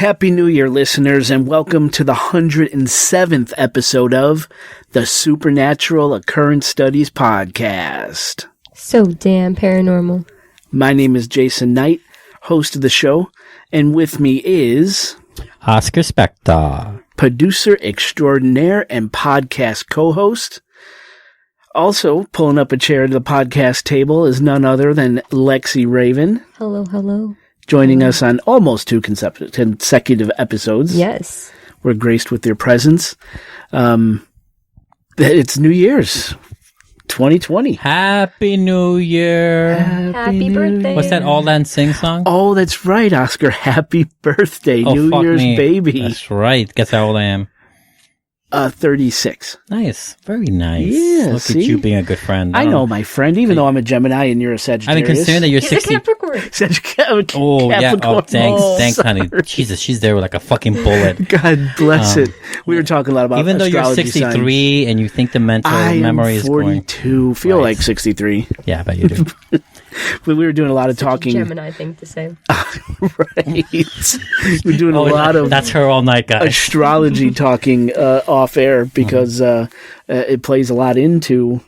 Happy New Year, listeners, and welcome to the 107th episode of the Supernatural Occurrence Studies podcast. So damn paranormal. My name is Jason Knight, host of the show, and with me is... Oscar Spector, producer extraordinaire and podcast co-host. Also, pulling up a chair to the podcast table is none other than Lexi Raven. Hello, hello. Joining us on almost two consecutive episodes. Yes. We're graced with their presence. It's New Year's 2020. Happy New Year. Happy birthday. What's that All That Sing song? Oh, that's right, Oscar. Happy birthday, New Year's me. baby. That's right. Guess how old I am. 36. Nice. Very nice. Yeah, Look see? at you being a good friend. I know, my friend, even though I'm a Gemini and you're a Sagittarius. I've been concerned that you're He's a 60. Capricorn. Oh, yeah. Oh, thanks, sorry. honey. Jesus, she's there with like a fucking bullet. God bless it. We were talking a lot about Even though you're astrology 63 signs. and you think the mental memory is going. 42. Feel Right. like 63. Yeah, I bet you do. But we were doing a lot of talking. Gemini thing to say. Right. We're doing a lot of That's her all night, guys. astrology talking off air because it plays a lot into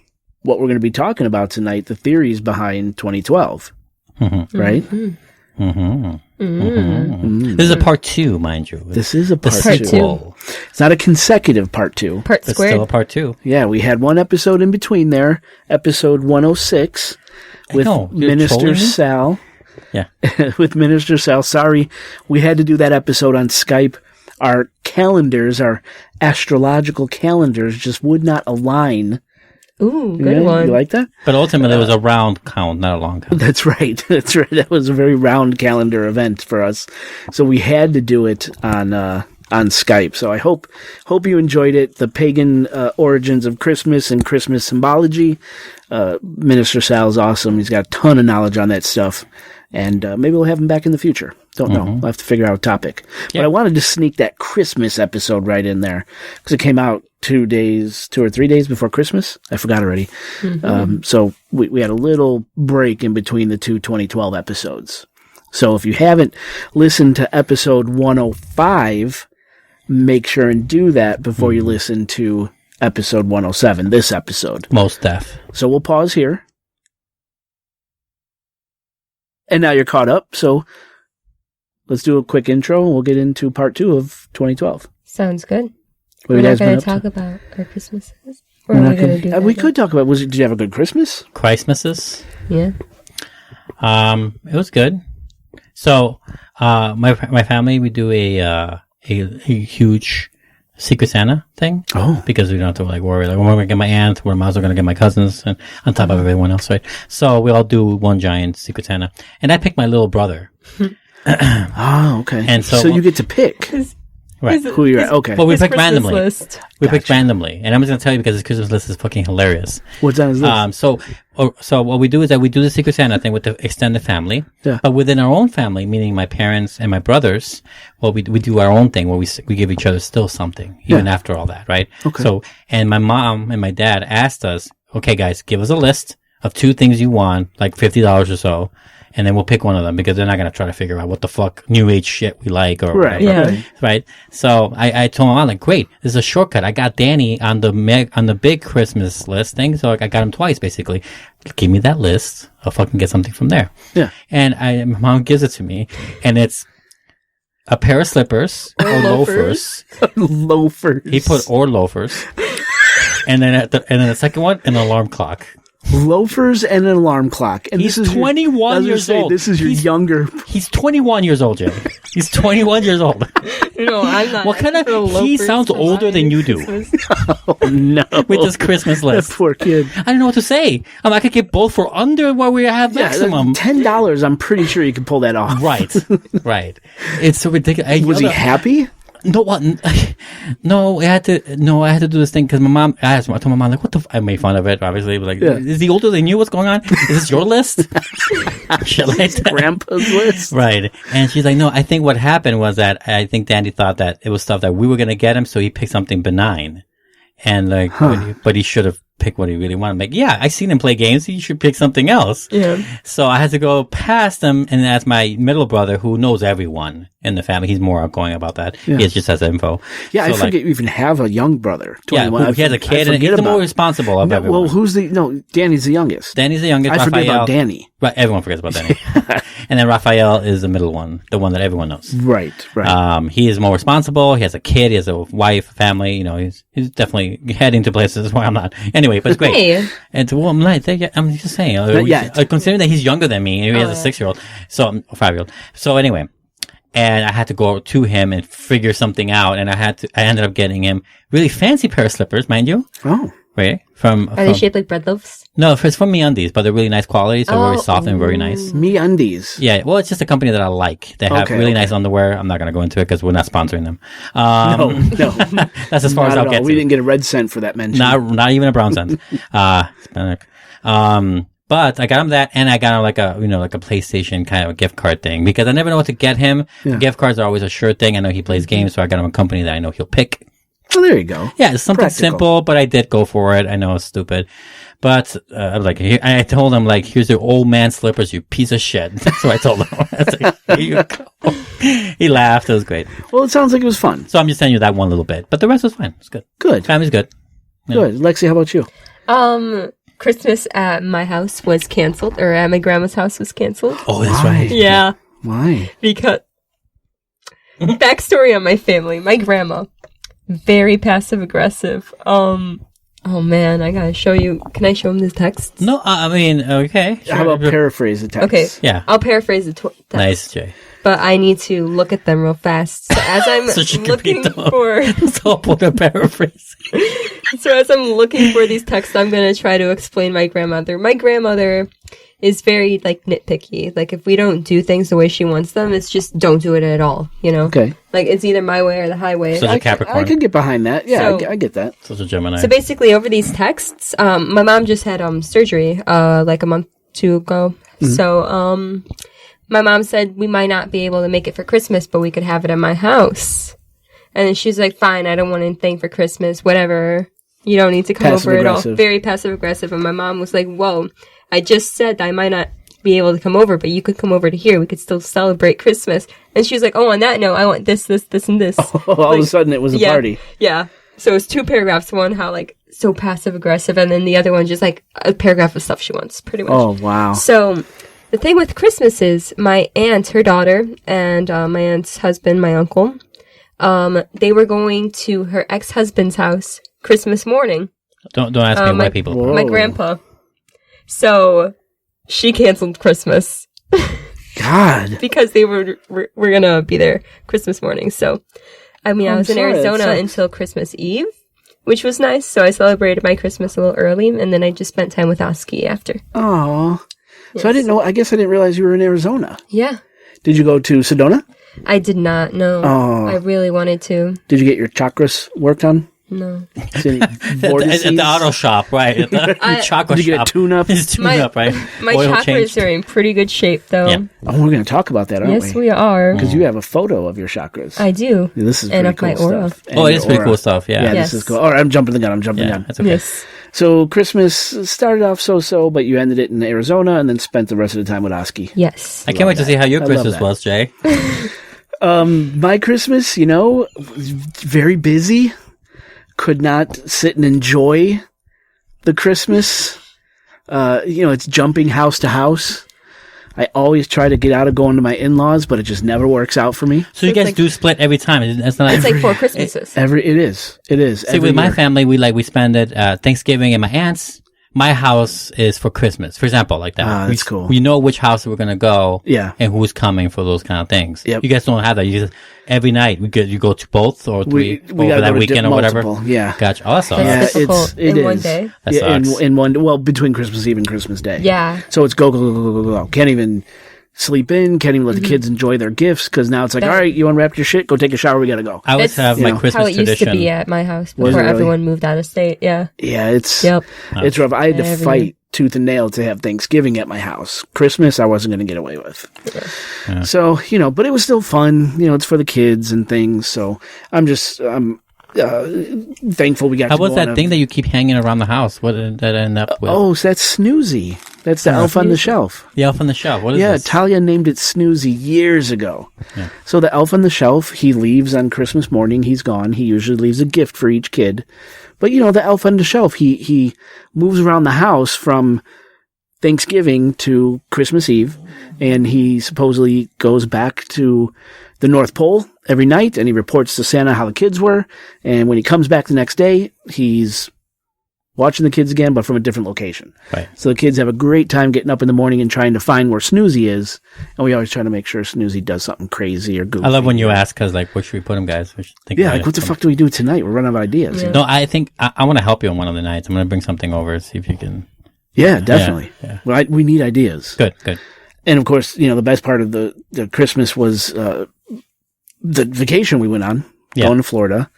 what we're going to be talking about tonight, the theories behind 2012. Mm-hmm. Right? This is a part 2, mind you. This is a part Part 2. two. It's not a consecutive part 2. Part It's still a squared. part 2. Yeah, we had one episode in between there, episode 106 with know, you're Minister trolling me? Sal. Yeah. With Minister Sal. Sorry, we had to do that episode on Skype. Our calendars, our astrological calendars just would not align. Ooh, good Yeah, one. You like that? But ultimately, it was a round count, not a long count. That's right. That's right. That was a very round calendar event for us. So we had to do it on Skype. So I hope you enjoyed it. The pagan origins of Christmas and Christmas symbology. Minister Sal is awesome. He's got a ton of knowledge on that stuff. And maybe we'll have him back in the future. Don't know. We'll have to figure out a topic. But I wanted to sneak that Christmas episode right in there because it came out 2 or 3 days before Christmas. I forgot already. So we had a little break in between the two 2012 episodes. So if you haven't listened to episode 105, make sure and do that before you listen to episode 107, this episode. Most deaf. So we'll pause here. And now you're caught up, so let's do a quick intro and we'll get into part 2 of 2012. Sounds good. What We're have you not guys been going up to talk to? about our Christmases? Or are we going to do that? We could talk about, did you have a good Christmas? Christmases. Yeah. It was good. So, my family, we do a huge Secret Santa thing. Oh. Because we don't have to worry, when we're going to get my aunt, we're also going to get my cousins, and on top of everyone else, right? So we all do one giant Secret Santa. And I picked my little brother. Oh, okay. And so you get to pick Right. who you're at. Okay. Well, we His picked Christmas randomly. list. We picked randomly. And I'm just going to tell you because his Christmas list is fucking hilarious. What's on his list? So what we do is that we do the Secret Santa thing with the extended family. Yeah. But within our own family, meaning my parents and my brothers, well, we do our own thing where we give each other still something, even after all that, right? Okay. So, and my mom and my dad asked us, okay, guys, give us a list of 2 things you want, like $50 or so, and then we'll pick one of them because they're not going to try to figure out what the fuck new age shit we like or Right. whatever. Yeah. Right. So I told my mom, like, great, this is a shortcut. I got Danny on the big Christmas list thing. So I got him twice, basically. Give me that list. I'll fucking get something from there. Yeah. And my mom gives it to me and it's a pair of slippers or loafers. Loafers. He put or loafers. And then the second one, an alarm clock. Loafers and an alarm clock. And He's this is 21 years old. This is your younger. He's 21 years old, Jay. He's 21 years old. No, I'm not. What kind of... He sounds older than you do Oh, no. with this Christmas That list. poor kid. I don't know what to say. I could get both for under what we have maximum. $10, I'm pretty sure you can pull that off. Right. Right. It's so ridiculous. Was he happy? No, what? No, I had to do this thing because my mom asked me. I told my mom, like, what the I made fun of it, obviously. But is he older than you? What's going on? Is this your list? Shit like that. Grandpa's list? Right. And she's like, no, I think what happened was that I think Danny thought that it was stuff that we were going to get him, so he picked something benign. And but he should have pick what he really wanted. I'm like, yeah, I seen him play games. He should pick something else. Yeah. So I had to go past him and ask my middle brother, who knows everyone in the family. He's more outgoing about that. Yeah. He just has info. Yeah, So, I forget you even have a young brother. Yeah, he has a kid, and he's the more responsible of everyone. Well, Danny's the youngest. Danny's the youngest. I forget Raphael, about Danny. Right, everyone forgets about Danny. And then Raphael is the middle one, the one that everyone knows. Right. He is more responsible. He has a kid. He has a wife, a family. You know, he's definitely heading to places where I'm not. Anyway, but it's great. Hey. And well, I'm just saying. Considering that he's younger than me, and he has a 6-year-old, so 5-year-old. So anyway, and I had to go to him and figure something out, and I ended up getting him really fancy pair of slippers, mind you. Oh. Right? Are they shaped like bread loaves? No, it's from MeUndies, but they're really nice quality, so very soft and very nice. MeUndies. Yeah, well, it's just a company that I like. They have really nice underwear. I'm not going to go into it because we're not sponsoring them. No. That's as far as I'll get. We didn't get a red cent for that mention. Not even a brown cent. But I got him that, and I got him like a PlayStation kind of a gift card thing because I never know what to get him. Yeah. Gift cards are always a sure thing. I know he plays games, so I got him a company that I know he'll pick. Well, there you go. Yeah, it's something simple, but I did go for it. I know it's stupid. But I told him, like, here's your old man slippers, you piece of shit. That's what I told him. I was like, here you go. He laughed. It was great. Well, it sounds like it was fun. So I'm just telling you that one little bit. But the rest was fine. It's good. Good. Family's good. Yeah. Good. Lexi, how about you? Christmas at my house was canceled, or at my grandma's house was canceled. Oh, that's right. Yeah. Why? Because backstory on my family. My grandma, very passive aggressive. Oh man, I gotta show you. Can I show him this text? No, I mean, okay. Sure. How about paraphrase the text? Okay. Yeah. I'll paraphrase the text. Nice, Jay. But I need to look at them real fast. So as I'm looking for... So I'll put a paraphrase. So as I'm looking for these texts, I'm going to try to explain my grandmother. My grandmother is very, like, nitpicky. Like, if we don't do things the way she wants them, it's just don't do it at all, you know? Okay. Like, it's either my way or the highway. Such a Capricorn. I could get behind that. Yeah, So- I get that. Such a Gemini. So basically, over these texts, my mom just had surgery like a month or two ago. Mm-hmm. So my mom said we might not be able to make it for Christmas, but we could have it at my house. And then she's like, fine, I don't want anything for Christmas, whatever. You don't need to come over at all. Very passive aggressive. And my mom was like, whoa, I just said I might not be able to come over, but you could come over to here. We could still celebrate Christmas. And she was like, oh, on that note, I want this, and this. All of a sudden it was a party. Yeah. So it's 2 paragraphs. One, how like so passive aggressive, and then the other one just like a paragraph of stuff she wants, pretty much. Oh, wow. So the thing with Christmas is my aunt, her daughter, and my aunt's husband, my uncle, they were going to her ex-husband's house Christmas morning. Don't ask me why people. Whoa. My grandpa. So she canceled Christmas. God. Because they were gonna be there Christmas morning. So, I mean, I was in Arizona until Christmas Eve, which was nice. So I celebrated my Christmas a little early, and then I just spent time with Oski after. Oh. Yes. So I guess I didn't realize you were in Arizona. Yeah. Did you go to Sedona? I did not, no. Oh. I really wanted to. Did you get your chakras worked on? No. At the auto shop, right? At the chocolate shop. Did you get a tune-up? It's tune-up, right? My chakras are in pretty good shape, though. Yeah. Oh, we're going to talk about that, aren't we? Yes, we are. Because you have a photo of your chakras. I do. Yeah, this is and pretty of cool my aura. stuff. Oh, it is pretty cool stuff, yeah. Yeah, yes. This is cool. All right, I'm jumping the gun. That's okay. Yes. So Christmas started off so-so, but you ended it in Arizona and then spent the rest of the time with Oski. Yes. I can't wait to see how your Christmas was, Jay. My Christmas, very busy. Could not sit and enjoy the Christmas. It's jumping house to house. I always try to get out of going to my in-laws, but it just never works out for me. So you guys do split every time. It's not. It's like 4 Christmases. It is. See, with my family, we spend it Thanksgiving at my aunt's. My house is for Christmas, for example, like that. That's cool. We know which house we're gonna go, yeah, and who's coming for those kind of things. Yep. You guys don't have that. You just every night you go to both or three we over that weekend or whatever. Yeah, gotcha. Awesome. That's difficult in one day. In one. Well, between Christmas Eve and Christmas Day. Yeah. So it's go. Can't even sleep in. Can't even let the kids enjoy their gifts because now it's like, all right, you unwrapped your shit. Go take a shower. We gotta go. I always have my Christmas how it used tradition. to be at my house before everyone moved out of state. Yeah. Yeah, it's it's rough. I had to fight tooth and nail to have Thanksgiving at my house. Christmas, I wasn't going to get away with. So, but it was still fun. It's for the kids and things. So I'm thankful we got How to was go that on thing that you keep hanging around the house? What did that end up with? So that's Snoozy. That's the elf on the shelf. The elf on the shelf. What is this? Talia named it Snoozy years ago. Yeah. So the elf on the shelf, he leaves on Christmas morning. He's gone. He usually leaves a gift for each kid. But, the elf on the shelf, he moves around the house from Thanksgiving to Christmas Eve, and he supposedly goes back to the North Pole every night, and he reports to Santa how the kids were. And when he comes back the next day, he's watching the kids again, but from a different location. Right. So the kids have a great time getting up in the morning and trying to find where Snoozy is. And we always try to make sure Snoozy does something crazy or goofy. I love when you ask, because, where should we put him, guys? What the fuck do we do tonight? We're running out of ideas. Yeah. No, I think I want to help you on one of the nights. I'm going to bring something over, see if you can. Yeah, definitely. Yeah. Well, we need ideas. Good. And, of course, the best part of the Christmas was the vacation we went on, going to Florida.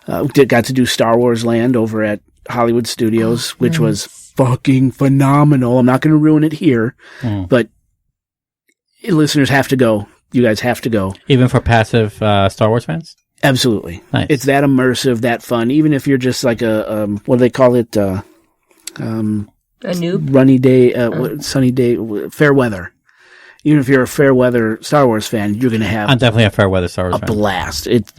Got to do Star Wars Land over at Hollywood Studios, which was fucking phenomenal. I'm not going to ruin it here, but listeners have to go. You guys have to go. Even for passive Star Wars fans? Absolutely. Nice. It's that immersive, that fun. Even if you're just like a, what do they call it? A noob? Runny day, sunny day, fair weather. Even if you're a fair weather Star Wars fan, you're going to have I'm definitely a fair weather Star Wars fan. Blast. It's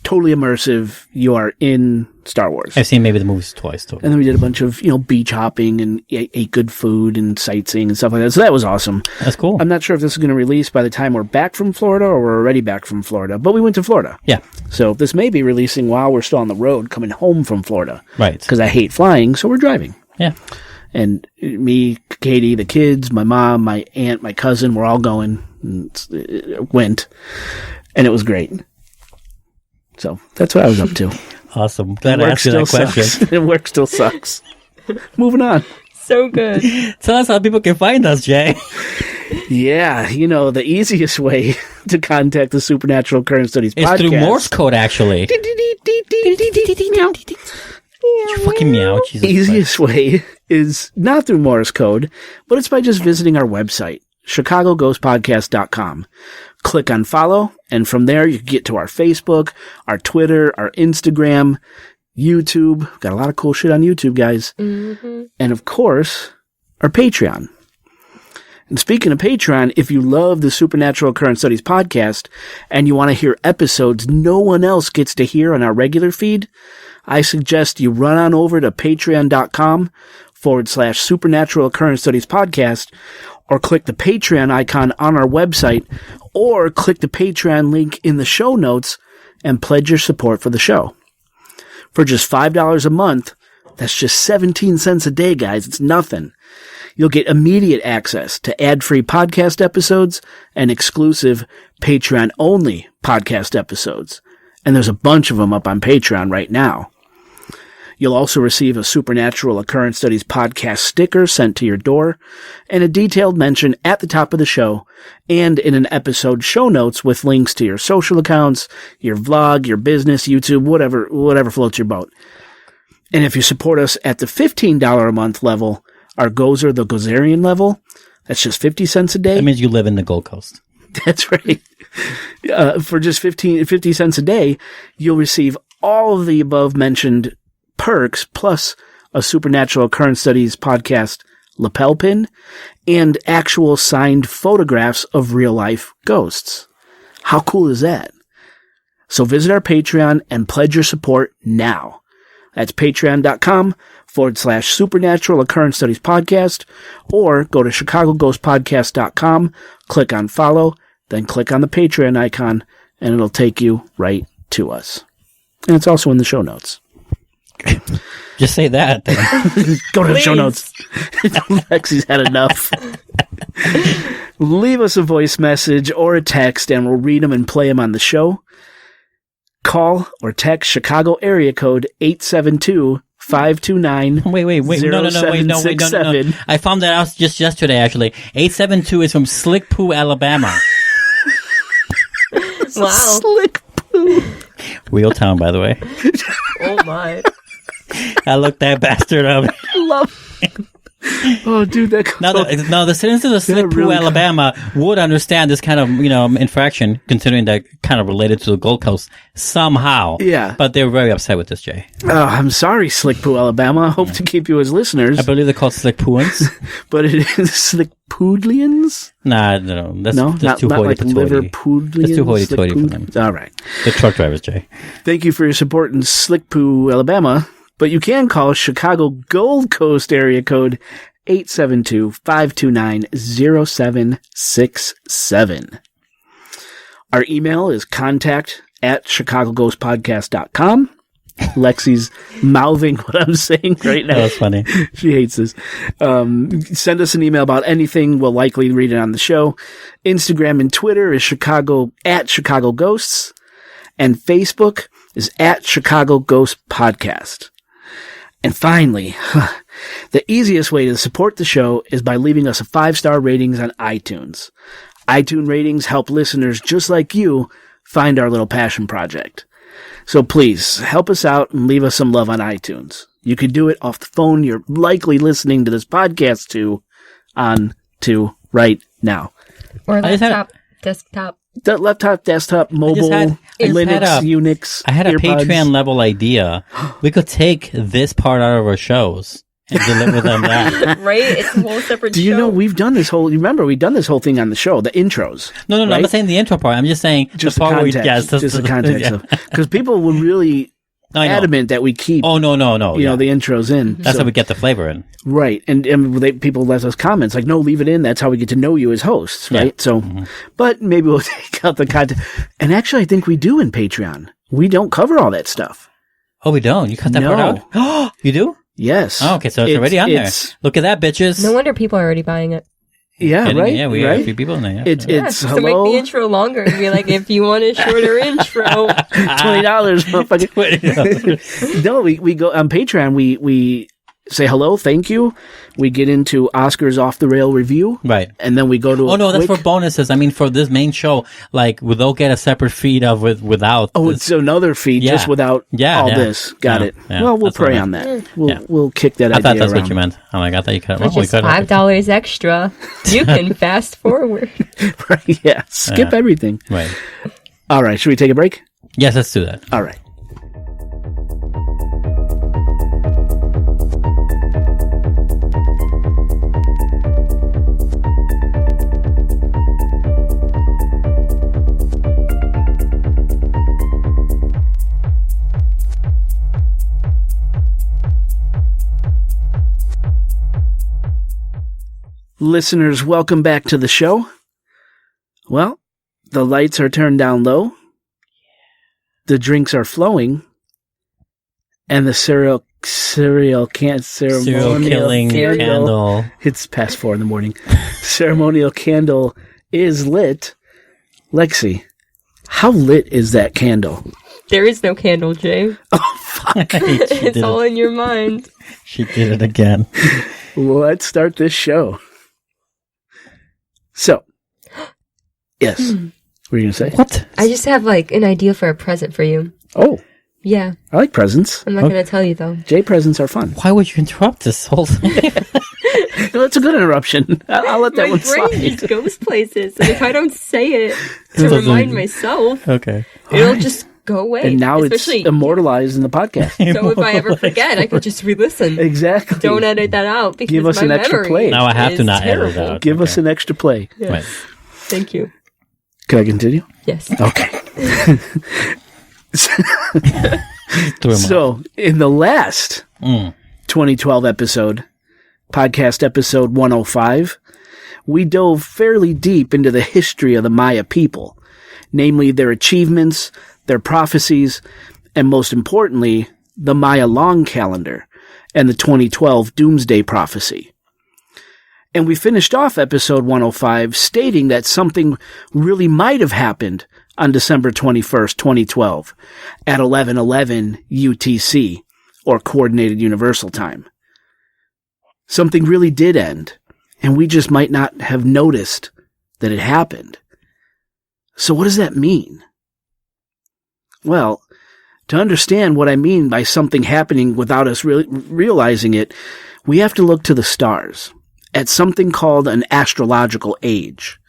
totally immersive. You are in Star Wars. I've seen maybe the movies twice, too. And then we did a bunch of, beach hopping and ate good food and sightseeing and stuff like that. So that was awesome. That's cool. I'm not sure if this is going to release by the time we're back from Florida or we're already back from Florida, but we went to Florida. Yeah. So this may be releasing while we're still on the road coming home from Florida. Right. Because I hate flying, so we're driving. Yeah. And me, Katie, the kids, my mom, my aunt, my cousin, we're all going. And went. And it was great. So that's what I was up to. Awesome. Glad I asked you that question. Work still sucks. Moving on. So good. Tell us how people can find us, Jay. Yeah, the easiest way to contact the Supernatural Current Studies podcast is through Morse code, actually. You fucking meow. Jesus easiest way is not through Morse code, but it's by just visiting our website, chicagoghostpodcast.com. Click on follow, and from there you can get to our Facebook, our Twitter, our Instagram, YouTube. Got a lot of cool shit on YouTube, guys. Mm-hmm. And of course, our Patreon. And speaking of Patreon, if you love the Supernatural Current Studies podcast and you want to hear episodes no one else gets to hear on our regular feed, I suggest you run on over to patreon.com/Supernatural Current Studies podcast, or click the Patreon icon on our website, or click the Patreon link in the show notes and pledge your support for the show. For just $5 a month, that's just 17 cents a day, guys. It's nothing. You'll get immediate access to ad-free podcast episodes and exclusive Patreon-only podcast episodes. And there's a bunch of them up on Patreon right now. You'll also receive a Supernatural Occurrence Studies podcast sticker sent to your door, and a detailed mention at the top of the show, and in an episode show notes with links to your social accounts, your vlog, your business, YouTube, whatever floats your boat. And if you support us at the $15 a month level, our Gozer, the Gozerian level, that's just 50 cents a day. That means you live in the Gold Coast. That's right. For just 50 cents a day, you'll receive all of the above mentioned perks, plus a Supernatural Current Studies podcast lapel pin, and actual signed photographs of real-life ghosts. How cool is that? So visit our Patreon and pledge your support now. That's patreon.com/Supernatural Occurrence Studies podcast, or go to chicagoghostpodcast.com, click on follow, then click on the Patreon icon, and it'll take you right to us. And it's also in the show notes. Just say that. Go to the show notes. Lexi's had enough. Leave us a voice message or a text, and we'll read them and play them on the show. Call or text Chicago area code 872-529. Wait. No. I found that out just yesterday, actually. 872 is from Slick Poo, Alabama. Wow. Slick Poo. Real town, by the way. Oh, my. I looked that bastard up. Love it. Oh, dude, now the citizens of Slick Poo, Alabama would understand this kind of, infraction, considering that kind of related to the Gold Coast somehow. Yeah. But they're very upset with this, Jay. Oh, I'm sorry, Slick Poo, Alabama. I hope to keep you as listeners. I believe they're called Slick Pooans. But it is Slick Poodlians? No. That's too hoity-toity. Liver Poodlians. That's too hoity-toity for them. All right. The truck drivers, Jay. Thank you for your support in Slick Poo, Alabama. But you can call Chicago Gold Coast area code 872-529-0767. Our email is contact@chicagoghostpodcast.com. Lexi's mouthing what I'm saying right now. That's funny. She hates this. Send us an email about anything. We'll likely read it on the show. Instagram and Twitter is Chicago Ghosts. And Facebook is @Chicago Ghost Podcast. And finally, the easiest way to support the show is by leaving us a 5-star ratings on iTunes. iTunes ratings help listeners just like you find our little passion project. So please help us out and leave us some love on iTunes. You can do it off the phone you're likely listening to this podcast to right now. Or laptop, desktop. The laptop, desktop, mobile, Linux, Unix. I had a earbuds. Patreon level idea. We could take this part out of our shows and deliver them that. Right? It's a whole separate show. Do you know we've done this whole? You remember we've done this whole thing on the show, the intros. No. Right? I'm not saying the intro part. I'm just saying just the part context, where we just the context, because people were really adamant that we keep. Oh no! You know the intros in. That's how we get the flavor in. Right, and people left us comments like, "No, leave it in. That's how we get to know you as hosts." Right. Yeah. So, but maybe we'll take out the content. And actually, I think we do in Patreon. We don't cover all that stuff. Oh, we don't. You cut that part out. Oh, you do? Yes. Oh, okay, so it's already on there. Look at that, bitches. No wonder people are already buying it. Yeah, right. Yeah, we have a few people in there. Yeah. It's so hello. make the intro longer and be like, if you want a shorter intro, $20, motherfucker. No, we go on Patreon. We say hello, thank you. We get into Oscar's off the rail review, right? And then we go to. That's for bonuses. I mean, for this main show, like they'll get a separate feed of without. Oh, it's another feed just without all this. Got it. Yeah, well, we'll pray on that. We'll kick that. I thought that's what you meant. I'm like, I thought you cut it wrong. Just $5 extra. You can fast forward. Right? Yeah. Skip everything. Right. All right. Should we take a break? Yes, let's do that. All right. Listeners, welcome back to the show. Well, the lights are turned down low. The drinks are flowing. And the ceremonial killing candle. It's past 4 a.m. Ceremonial candle is lit. Lexi, how lit is that candle? There is no candle, Jay. Oh, fuck. It's all in your mind. She did it again. Let's start this show. So, yes. What were you going to say? What? I just have, an idea for a present for you. Oh. Yeah. I like presents. I'm not going to tell you, though. Jay, presents are fun. Why would you interrupt this whole thing? No, it's a good interruption. I'll let that one slide. My brain just goes places. And if I don't say it to remind myself, okay, it'll just go away. And now it's immortalized in the podcast. So if I ever forget, I could just re-listen. Exactly. Don't edit that out because give us an extra play. Now I have to not terrible. edit it out. Give us an extra play. Yeah. Right. Thank you. Can I continue? Yes. Okay. So, in the last 2012 episode, podcast episode 105, we dove fairly deep into the history of the Maya people, namely their achievements, their prophecies, and most importantly, the Maya long calendar and the 2012 doomsday prophecy. And we finished off episode 105 stating that something really might have happened on December 21st, 2012 at 11:11 UTC, or Coordinated Universal Time. Something really did end, and we just might not have noticed that it happened. So what does that mean? Well, to understand what I mean by something happening without us really realizing it, we have to look to the stars. at something called an astrological age.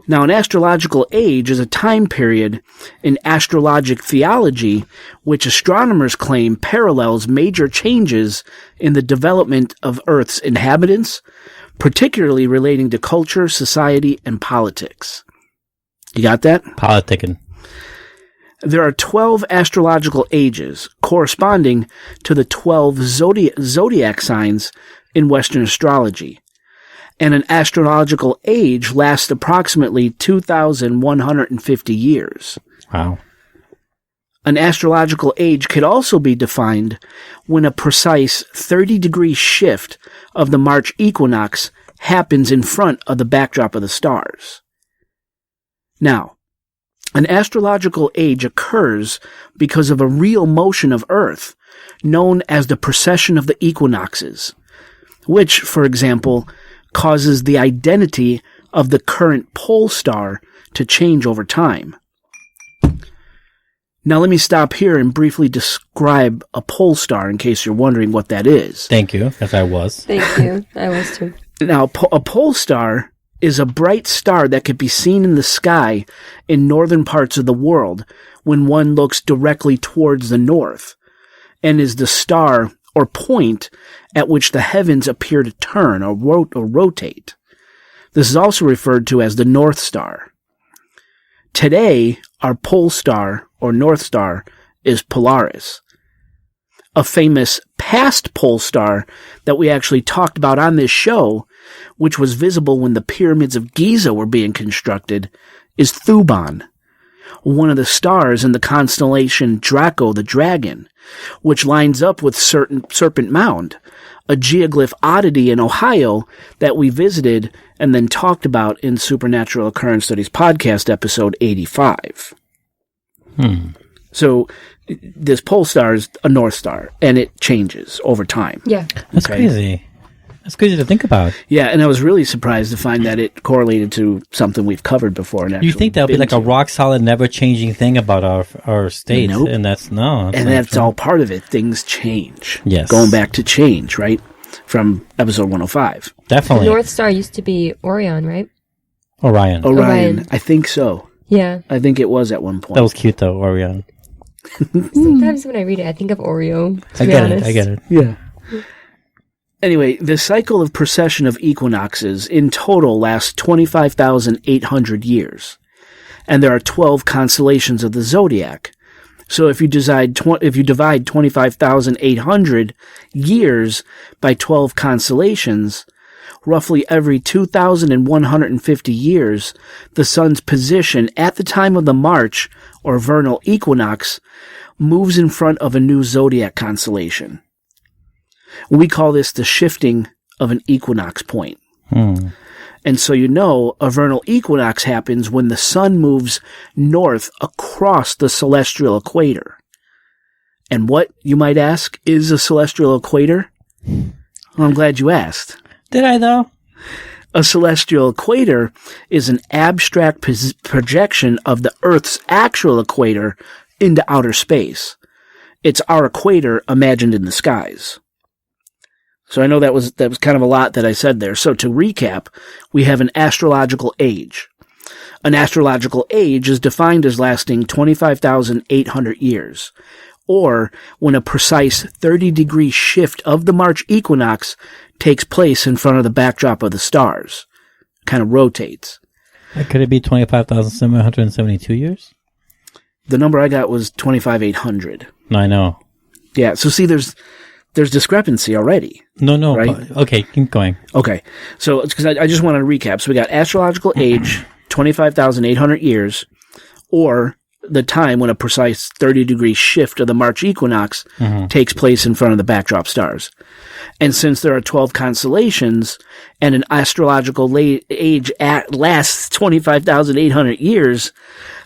Now, an astrological age is a time period in astrologic theology which astronomers claim parallels major changes in the development of Earth's inhabitants, particularly relating to culture, society, and politics. You got that? Politicking. There are 12 astrological ages corresponding to the 12 zodiac signs in Western astrology. And an astrological age lasts approximately 2,150 years. Wow. An astrological age could also be defined when a precise 30-degree shift of the March equinox happens in front of the backdrop of the stars. Now, an astrological age occurs because of a real motion of Earth, known as the precession of the equinoxes, which, for example, causes the identity of the current pole star to change over time. Now let me stop here and briefly describe a pole star in case you're wondering what that is. Thank you, as I was. Thank you. I was too. Now, a pole star is a bright star that could be seen in the sky in northern parts of the world when one looks directly towards the north, and is the star or point at which the heavens appear to turn or rotate. This is also referred to as the North Star. Today, our pole star or North Star is Polaris. A famous past pole star that we actually talked about on this show, which was visible when the pyramids of Giza were being constructed, is Thuban, one of the stars in the constellation Draco the Dragon, which lines up with Serpent Mound, a geoglyph oddity in Ohio that we visited and then talked about in Supernatural Occurrence Studies podcast episode 85. So this pole star is a North Star, and it changes over time. Yeah. That's crazy. That's crazy to think about. Yeah, and I was really surprised to find that it correlated to something we've covered before. You think that would be like a rock-solid, never-changing thing about our state? Nope. And that's that's all part of it. Things change. Yes. Going back to change, right? From episode 105. Definitely. The North Star used to be Orion, right? Orion. I think so. Yeah. I think it was at one point. That was cute, though, Orion. Sometimes when I read it, I think of Oreo. I get it. Yeah. Anyway, the cycle of precession of equinoxes in total lasts 25,800 years. And there are 12 constellations of the zodiac. So if you divide 25,800 years by 12 constellations, roughly every 2,150 years, the sun's position at the time of the March or vernal equinox moves in front of a new zodiac constellation. We call this the shifting of an equinox point. And so a vernal equinox happens when the sun moves north across the celestial equator. And what, you might ask, is a celestial equator? Well, I'm glad you asked. Did I, though? A celestial equator is an abstract projection of the Earth's actual equator into outer space. It's our equator imagined in the skies. So I know that was kind of a lot that I said there. So to recap, we have an astrological age. An astrological age is defined as lasting 25,800 years, or when a precise 30-degree shift of the March equinox takes place in front of the backdrop of the stars. Kind of rotates. Could it be 25,772 years? The number I got was 25,800. No, I know. Yeah, so see, there's discrepancy already. No. Right? Okay, keep going. Okay, so because I just want to recap. So we got astrological age, 25,800 years, or the time when a precise 30-degree shift of the March equinox takes place in front of the backdrop stars. And since there are 12 constellations and an astrological age lasts 25,800 years,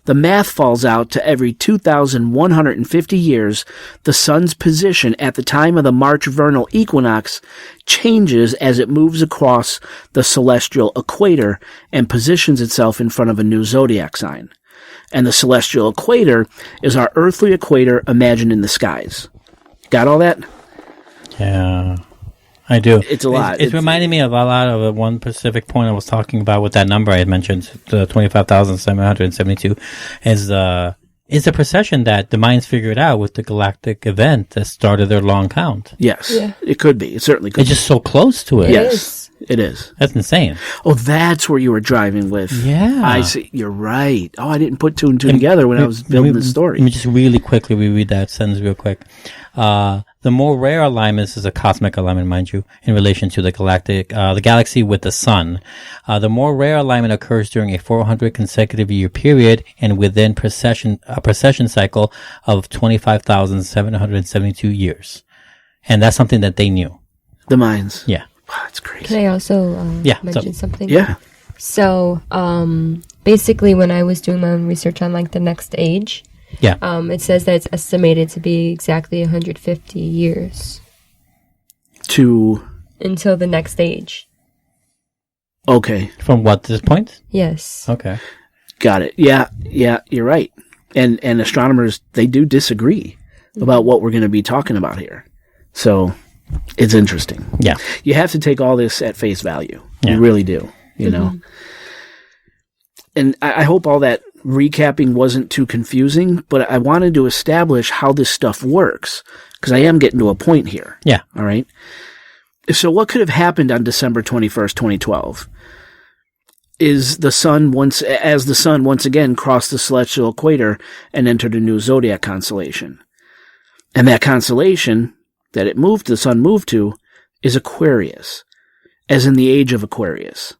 the math falls out to every 2,150 years, the sun's position at the time of the March vernal equinox changes as it moves across the celestial equator and positions itself in front of a new zodiac sign. And the celestial equator is our earthly equator imagined in the skies. Got all that? Yeah. I do. It's a lot. It's reminding me of a lot of one specific point I was talking about with that number I had mentioned, the 25,772, is the precession that the Mayans figured out with the galactic event that started their long count. Yes. Yeah. It could be. It certainly could It's just so close to it. Yes. It is. That's insane. Oh, that's where you were driving with. Yeah. I see. You're right. Oh, I didn't put two and two together when I was building the story. Let me just really quickly reread that sentence real quick. The more rare alignment, this is a cosmic alignment, mind you, in relation to the galaxy with the sun. The more rare alignment occurs during a 400 consecutive year period and within a precession cycle of 25,772 years. And that's something that they knew. The Mayans. Yeah. Wow, that's crazy. Can I also mention something? Yeah. So, basically, when I was doing my own research on like the next age, it says that it's estimated to be exactly 150 years until the next age. Okay. From what, this point? Yes. Okay. Got it. Yeah, you're right. And astronomers, they do disagree about what we're going to be talking about here. So it's interesting. Yeah. You have to take all this at face value. Yeah. You really do, you know. And I hope all that recapping wasn't too confusing, but I wanted to establish how this stuff works, because I am getting to a point here. Yeah. All right. So what could have happened on December 21st, 2012? As the sun once again crossed the celestial equator and entered a new zodiac constellation. And that constellation that the sun moved to, is Aquarius, as in the age of Aquarius.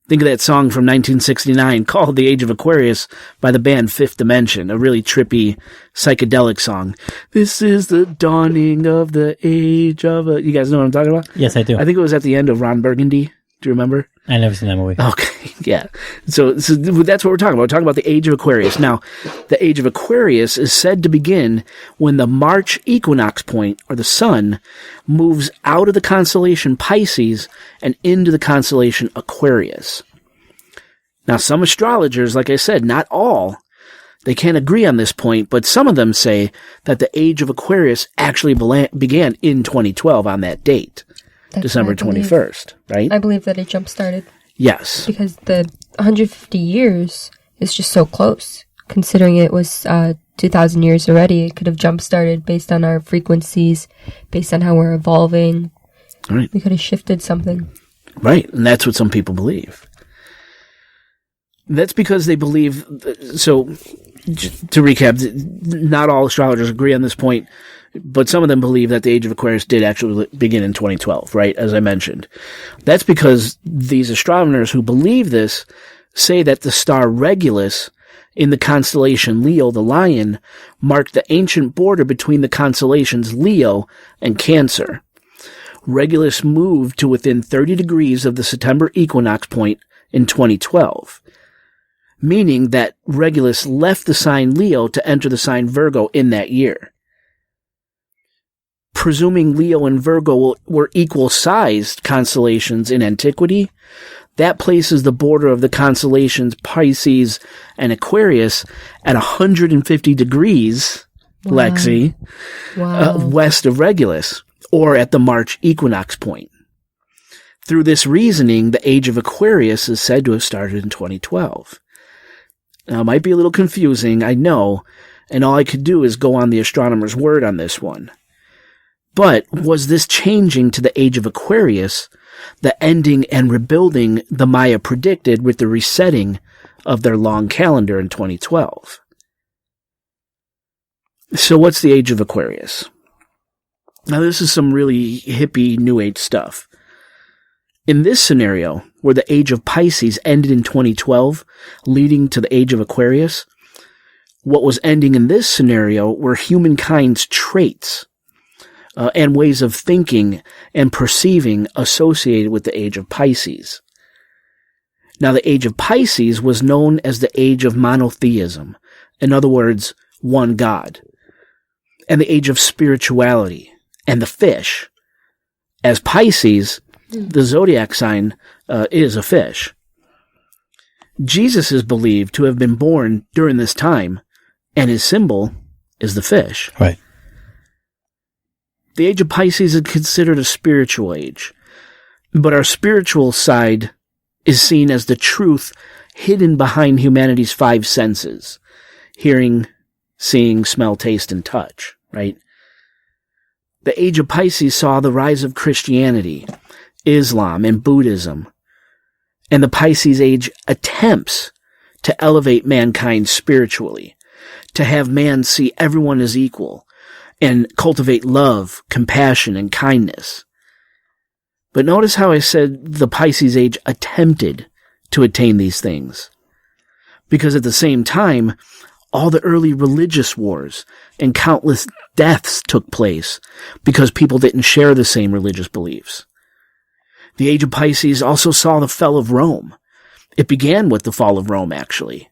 Think of that song from 1969 called The Age of Aquarius by the band Fifth Dimension, a really trippy psychedelic song. This is the dawning of the age of you guys know what I'm talking about? Yes, I do. I think it was at the end of Ron Burgundy. Do you remember? I never seen that movie. Okay, yeah. So that's what we're talking about. We're talking about the age of Aquarius. Now, the age of Aquarius is said to begin when the March equinox point, or the sun, moves out of the constellation Pisces and into the constellation Aquarius. Now, some astrologers, like I said, not all, they can't agree on this point, but some of them say that the age of Aquarius actually began in 2012 on that date. December 21st, right? I believe that it jump-started. Yes. Because the 150 years is just so close. Considering it was 2,000 years already, it could have jump-started based on our frequencies, based on how we're evolving. Right. We could have shifted something. Right, and that's what some people believe. That's because they believe... So, to recap, not all astrologers agree on this point, but some of them believe that the age of Aquarius did actually begin in 2012, right, as I mentioned. That's because these astronomers who believe this say that the star Regulus in the constellation Leo, the lion, marked the ancient border between the constellations Leo and Cancer. Regulus moved to within 30 degrees of the September equinox point in 2012, meaning that Regulus left the sign Leo to enter the sign Virgo in that year. Presuming Leo and Virgo were equal-sized constellations in antiquity, that places the border of the constellations Pisces and Aquarius at 150 degrees, wow. Lexi, west of Regulus, or at the March equinox point. Through this reasoning, the age of Aquarius is said to have started in 2012. Now, it might be a little confusing, I know, and all I could do is go on the astronomer's word on this one. But was this changing to the age of Aquarius, the ending and rebuilding the Maya predicted with the resetting of their long calendar in 2012? So what's the age of Aquarius? Now this is some really hippie New Age stuff. In this scenario, where the age of Pisces ended in 2012, leading to the age of Aquarius, what was ending in this scenario were humankind's traits, and ways of thinking and perceiving associated with the age of Pisces. Now, the age of Pisces was known as the age of monotheism, in other words, one God, and the age of spirituality, and the fish. As Pisces, the zodiac sign is a fish. Jesus is believed to have been born during this time, and his symbol is the fish. Right. The age of Pisces is considered a spiritual age, but our spiritual side is seen as the truth hidden behind humanity's 5 senses: hearing, seeing, smell, taste, and touch, right? The age of Pisces saw the rise of Christianity, Islam, and Buddhism, and the Pisces age attempts to elevate mankind spiritually, to have man see everyone as equal, and cultivate love, compassion, and kindness. But notice how I said the Pisces age attempted to attain these things. Because at the same time, all the early religious wars and countless deaths took place because people didn't share the same religious beliefs. The age of Pisces also saw the fall of Rome. It began with the fall of Rome, actually.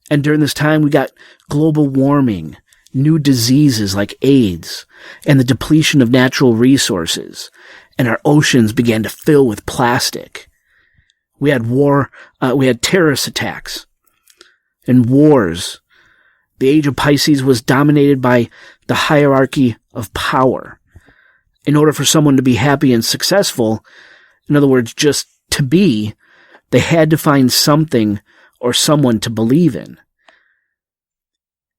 And during this time, we got global warming, new diseases like AIDS, and the depletion of natural resources, and our oceans began to fill with plastic. We had we had terrorist attacks and wars. The age of Pisces was dominated by the hierarchy of power. In order for someone to be happy and successful, in other words, just to be, they had to find something or someone to believe in.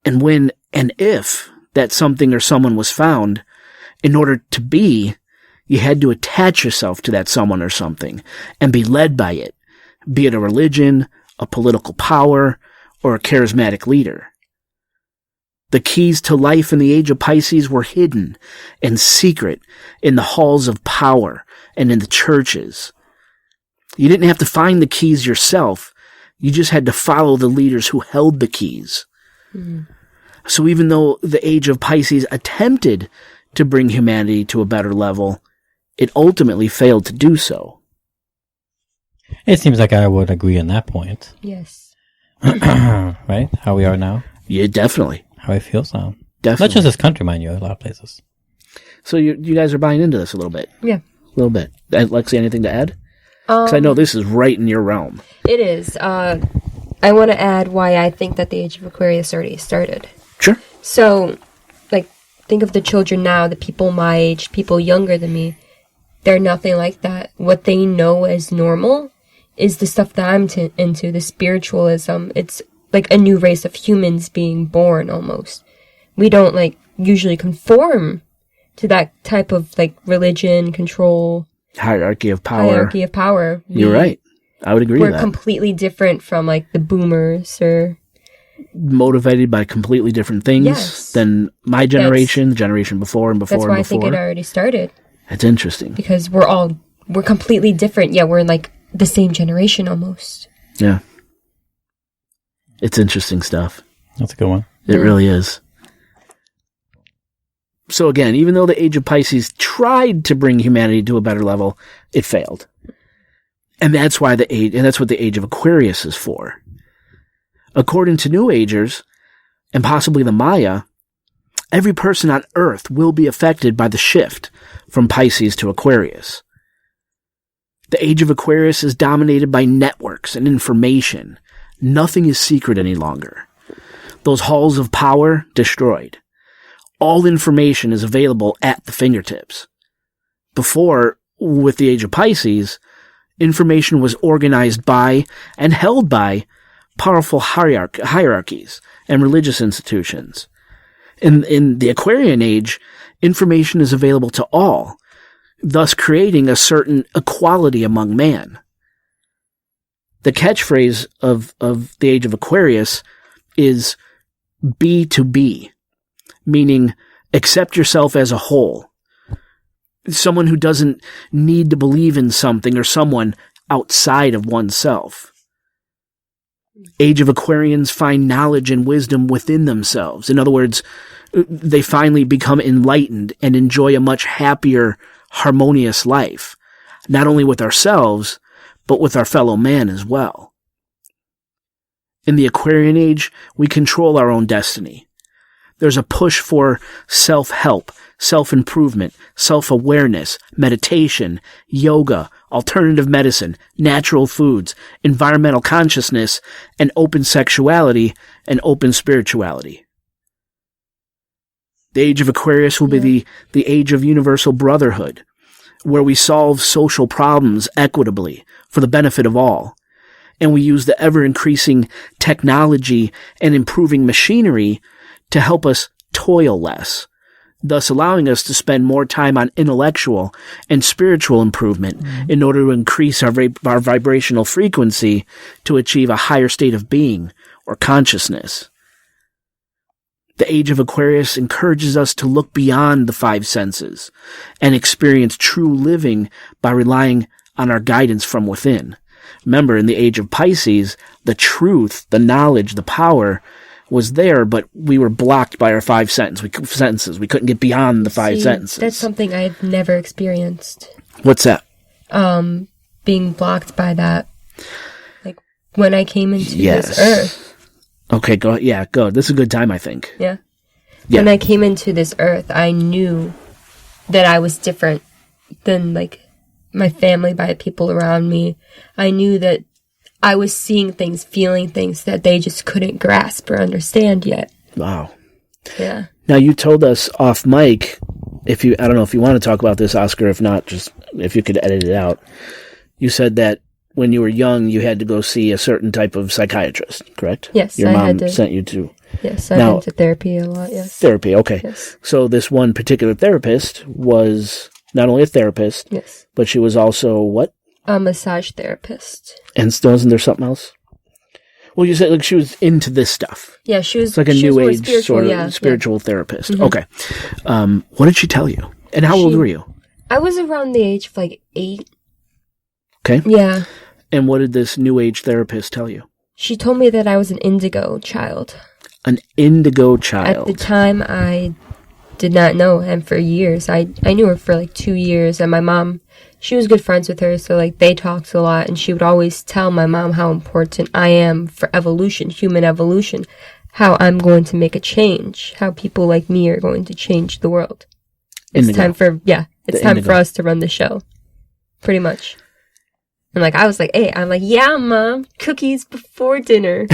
And when and if that something or someone was found, in order to be, you had to attach yourself to that someone or something and be led by it, be it a religion, a political power, or a charismatic leader. The keys to life in the age of Pisces were hidden and secret in the halls of power and in the churches. You didn't have to find the keys yourself. You just had to follow the leaders who held the keys. Mm. So even though the age of Pisces attempted to bring humanity to a better level, it ultimately failed to do so. It seems like I would agree on that point. Yes. Right? How we are now? Yeah, definitely. How it feels now. Definitely. Not just this country, mind you, a lot of places. So you guys are buying into this a little bit? Yeah. A little bit. Lexi, anything to add? Because I know this is right in your realm. It is. I want to add why I think that the age of Aquarius already started. Sure. So, like, think of the children now, the people my age, people younger than me. They're nothing like that. What they know as normal is the stuff that I'm into, the spiritualism. It's like a new race of humans being born almost. We don't, like, usually conform to that type of, like, religion, control. Hierarchy of power. You're right. I would agree with that. We're completely different from, like, the boomers or... motivated by completely different things than my generation, the generation before and before and before. That's why I think it already started. That's interesting. Because we're completely different. Yeah, we're in, like, the same generation almost. Yeah. It's interesting stuff. That's a good one. It really is. So again, even though the age of Pisces tried to bring humanity to a better level, it failed. And that's what the age of Aquarius is for. According to New Agers, and possibly the Maya, every person on Earth will be affected by the shift from Pisces to Aquarius. The age of Aquarius is dominated by networks and information. Nothing is secret any longer. Those halls of power destroyed. All information is available at the fingertips. Before, with the age of Pisces, information was organized by and held by powerful hierarchies and religious institutions. In the Aquarian age, information is available to all, thus creating a certain equality among man. The catchphrase of the age of Aquarius is be to be, meaning accept yourself as a whole. Someone who doesn't need to believe in something or someone outside of oneself. Age of Aquarians find knowledge and wisdom within themselves. In other words, they finally become enlightened and enjoy a much happier, harmonious life, not only with ourselves, but with our fellow man as well. In the Aquarian age, we control our own destiny. There's a push for self-help, self-improvement, self-awareness, meditation, yoga, alternative medicine, natural foods, environmental consciousness, and open sexuality and open spirituality. The age of Aquarius will be the age of universal brotherhood, where we solve social problems equitably for the benefit of all. And we use the ever-increasing technology and improving machinery to help us toil less, thus allowing us to spend more time on intellectual and spiritual improvement in order to increase our vibrational frequency to achieve a higher state of being or consciousness. The age of Aquarius encourages us to look beyond the five senses and experience true living by relying on our guidance from within. Remember, in the age of Pisces, the truth, the knowledge, the power was there, but we were blocked by our five senses. We couldn't get beyond the five sentences. That's something I've never experienced. What's that? Being blocked by that. Like, when I came into this earth. Okay, go. Yeah, go. This is a good time, I think. Yeah. When I came into this earth, I knew that I was different than, like, my family, by the people around me. I knew that I was seeing things, feeling things that they just couldn't grasp or understand yet. Wow. Yeah. Now, you told us off mic, I don't know if you want to talk about this, Oscar, if not, just if you could edit it out. You said that when you were young, you had to go see a certain type of psychiatrist, correct? Yes, Your mom sent you to. Yes, I went to therapy a lot, yes. Therapy, okay. Yes. So this one particular therapist was not only a therapist, yes, but she was also what? A massage therapist. And wasn't there something else? Well, you said like she was into this stuff. Yeah, she was. It's like a new age sort of spiritual therapist. Mm-hmm. Okay. What did she tell you? And how old were you? I was around the age of like 8. Okay. Yeah. And what did this new age therapist tell you? She told me that I was an indigo child. An indigo child. At the time, I did not know. And for years, I knew her for like 2 years. And my mom, she was good friends with her. So like they talked a lot. And she would always tell my mom how important I am for evolution, human evolution. How I'm going to make a change. How people like me are going to change the world. It's indigo. time for, it's time for us to run the show. Pretty much. And like, I was like, hey, I'm like, yeah, Mom, cookies before dinner.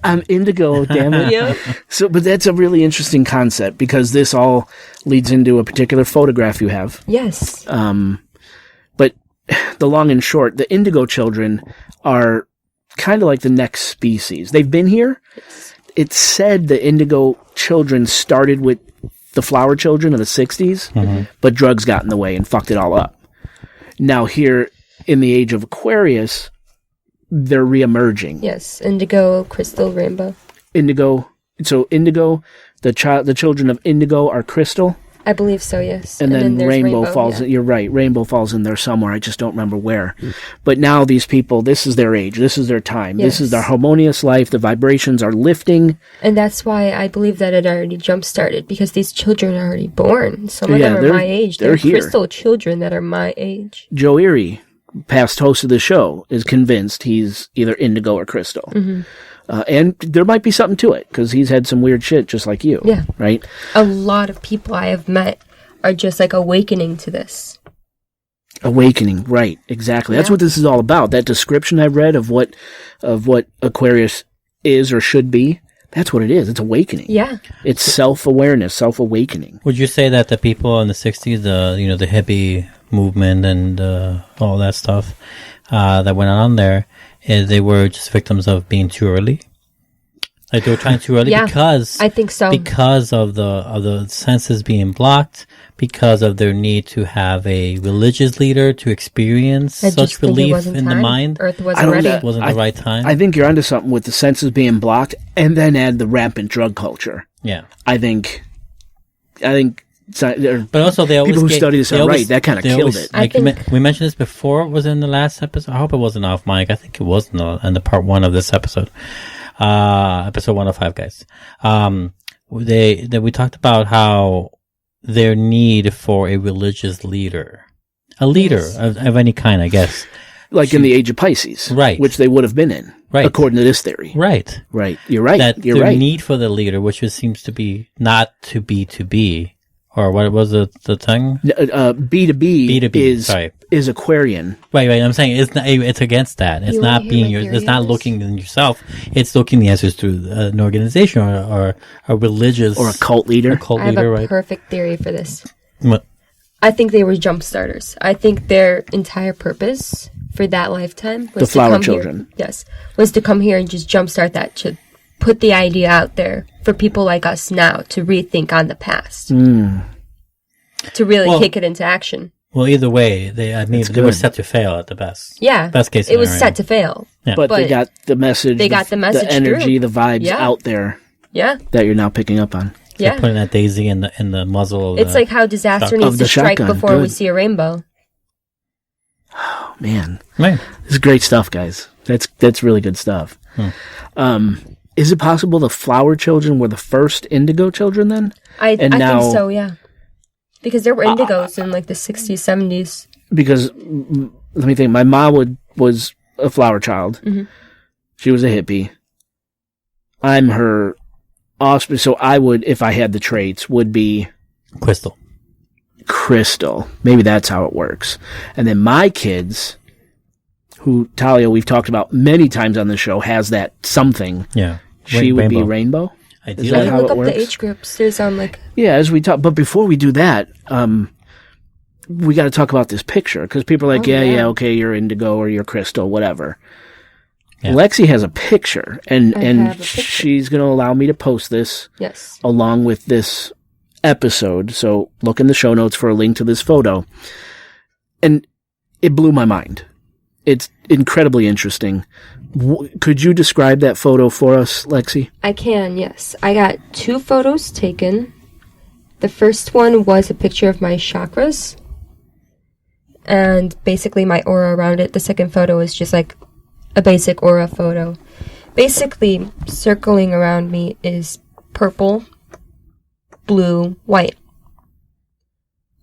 I'm indigo, damn it. Yeah. So, but that's a really interesting concept because this all leads into a particular photograph you have. Yes. But the long and short, the indigo children are kind of like the next species. They've been here. It's said the indigo children started with the flower children of the 60s, but drugs got in the way and fucked it all up. Now here, in the age of Aquarius, they're reemerging. Yes, indigo, crystal, rainbow. Indigo. So indigo, the children of indigo are crystal. I believe so. Yes. And then rainbow falls. You're right. Rainbow falls in there somewhere. I just don't remember where. But now these people, this is their age. This is their time. Yes. This is their harmonious life. The vibrations are lifting. And that's why I believe that it already jump-started because these children are already born. Some of them are my age. They're crystal children that are my age. Joe Erie, past host of the show, is convinced he's either indigo or crystal. And there might be something to it, because he's had some weird shit just like you. Yeah. Right? A lot of people I have met are just like awakening to this. Awakening, right, exactly. That's what this is all about. That description I read of what Aquarius is or should be, that's what it is. It's awakening. Yeah. It's self-awareness, self-awakening. Would you say that the people in the 60s, the hippie movement and all that stuff that went on there, they were just victims of being too early? Like they were trying too early because I think so. Because of the senses being blocked, because of their need to have a religious leader to experience such relief in the mind. Earth wasn't ready. It wasn't the right time. I think you're onto something with the senses being blocked, and then add the rampant drug culture. Yeah, I think. But also, people who study this are right. That kind of killed it. Like we mentioned this before. Was it in the last episode? I hope it wasn't off mic. I think it was in the part 1 of this episode. Episode 105, guys. We talked about how their need for a religious leader, of any kind, I guess. Like in the age of Pisces. Right. Which they would have been in. Right. According to this theory. Right. Right. You're right. That their need for the leader, which seems to be not to be, Or what was the thing? B2B is Aquarian. Right. I'm saying it's against that. It's not being it's not looking in yourself. It's looking the answers through an organization or a religious or a cult leader. I have a perfect theory for this. What? I think they were jump starters. I think their entire purpose for that lifetime was the flower children. Was to come here and just jumpstart that, to put the idea out there for people like us now to rethink on the past, to really kick it into action. Well, either way, they were set to fail at the best. Yeah, best case scenario. It was set to fail. Yeah. But they got the message. They got the message, the energy, the vibes out there. Yeah, that you're now picking up on. So putting that daisy in the muzzle. It's like how disaster needs to strike before we see a rainbow. Oh man, this is great stuff, guys. That's really good stuff. Is it possible the flower children were the first indigo children then? I think so, yeah. Because there were indigos in like the 60s, 70s. Because, let me think, my mom was a flower child. Mm-hmm. She was a hippie. I'm her offspring, so I would, if I had the traits, would be... Crystal. Maybe that's how it works. And then my kids, who Talia, we've talked about many times on the show, has that something. Yeah. She would be rainbow. Is that how it works? Look up the age groups. There's as we talk. But before we do that, we got to talk about this picture, because people are like, okay, you're indigo or you're crystal, whatever. Yeah. Lexi has a picture, and she's going to allow me to post this along with this episode. So look in the show notes for a link to this photo. And it blew my mind. It's incredibly interesting. Could you describe that photo for us, Lexi? I can, yes. I got 2 photos taken. The first one was a picture of my chakras, and basically my aura around it. The second photo is just like a basic aura photo. Basically, circling around me is purple, blue, white.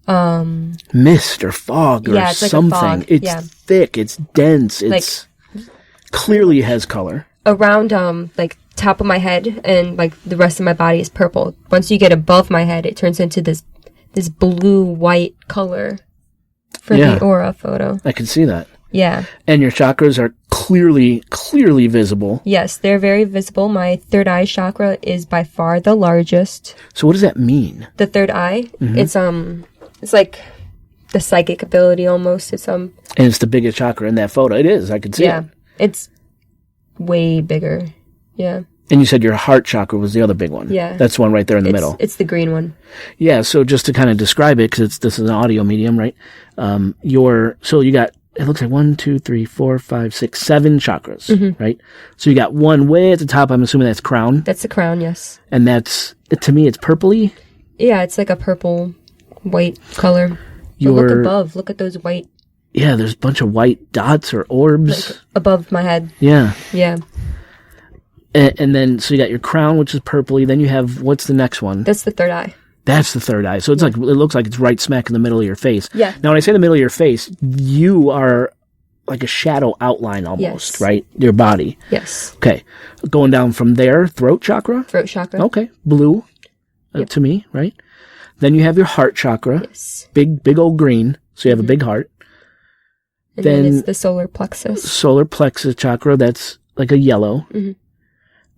Mist or fog or something. Like it's thick, it's dense, it's clearly has color. Around like top of my head and like the rest of my body is purple. Once you get above my head, it turns into this blue white color for the aura photo. I can see that. Yeah. And your chakras are clearly visible. Yes, they're very visible. My third eye chakra is by far the largest. So what does that mean? The third eye, it's like the psychic ability almost. And it's the biggest chakra in that photo. It is. I can see it. Yeah, it's way bigger. Yeah. And you said your heart chakra was the other big one. Yeah. That's the one right there in the middle. It's the green one. Yeah, so just to kind of describe it, because this is an audio medium, right? So you got, it looks like 1, 2, 3, 4, 5, 6, 7 chakras, right? So you got one way at the top. I'm assuming that's crown. That's the crown, yes. And to me, it's purpley. Yeah, it's like a purple, white color. But look above. Look at those white. Yeah, there's a bunch of white dots or orbs. Like above my head. Yeah. Yeah. And then, so you got your crown, which is purpley. Then you have, what's the next one? That's the third eye. That's the third eye. So it's like, it looks like it's right smack in the middle of your face. Yeah. Now, when I say the middle of your face, you are like a shadow outline almost, right? Your body. Yes. Okay. Going down from there, throat chakra? Throat chakra. Okay. Blue to me, right? Then you have your heart chakra. Yes. Big old green. So you have a big heart. And then it's the solar plexus. Solar plexus chakra, that's like a yellow. Mm-hmm.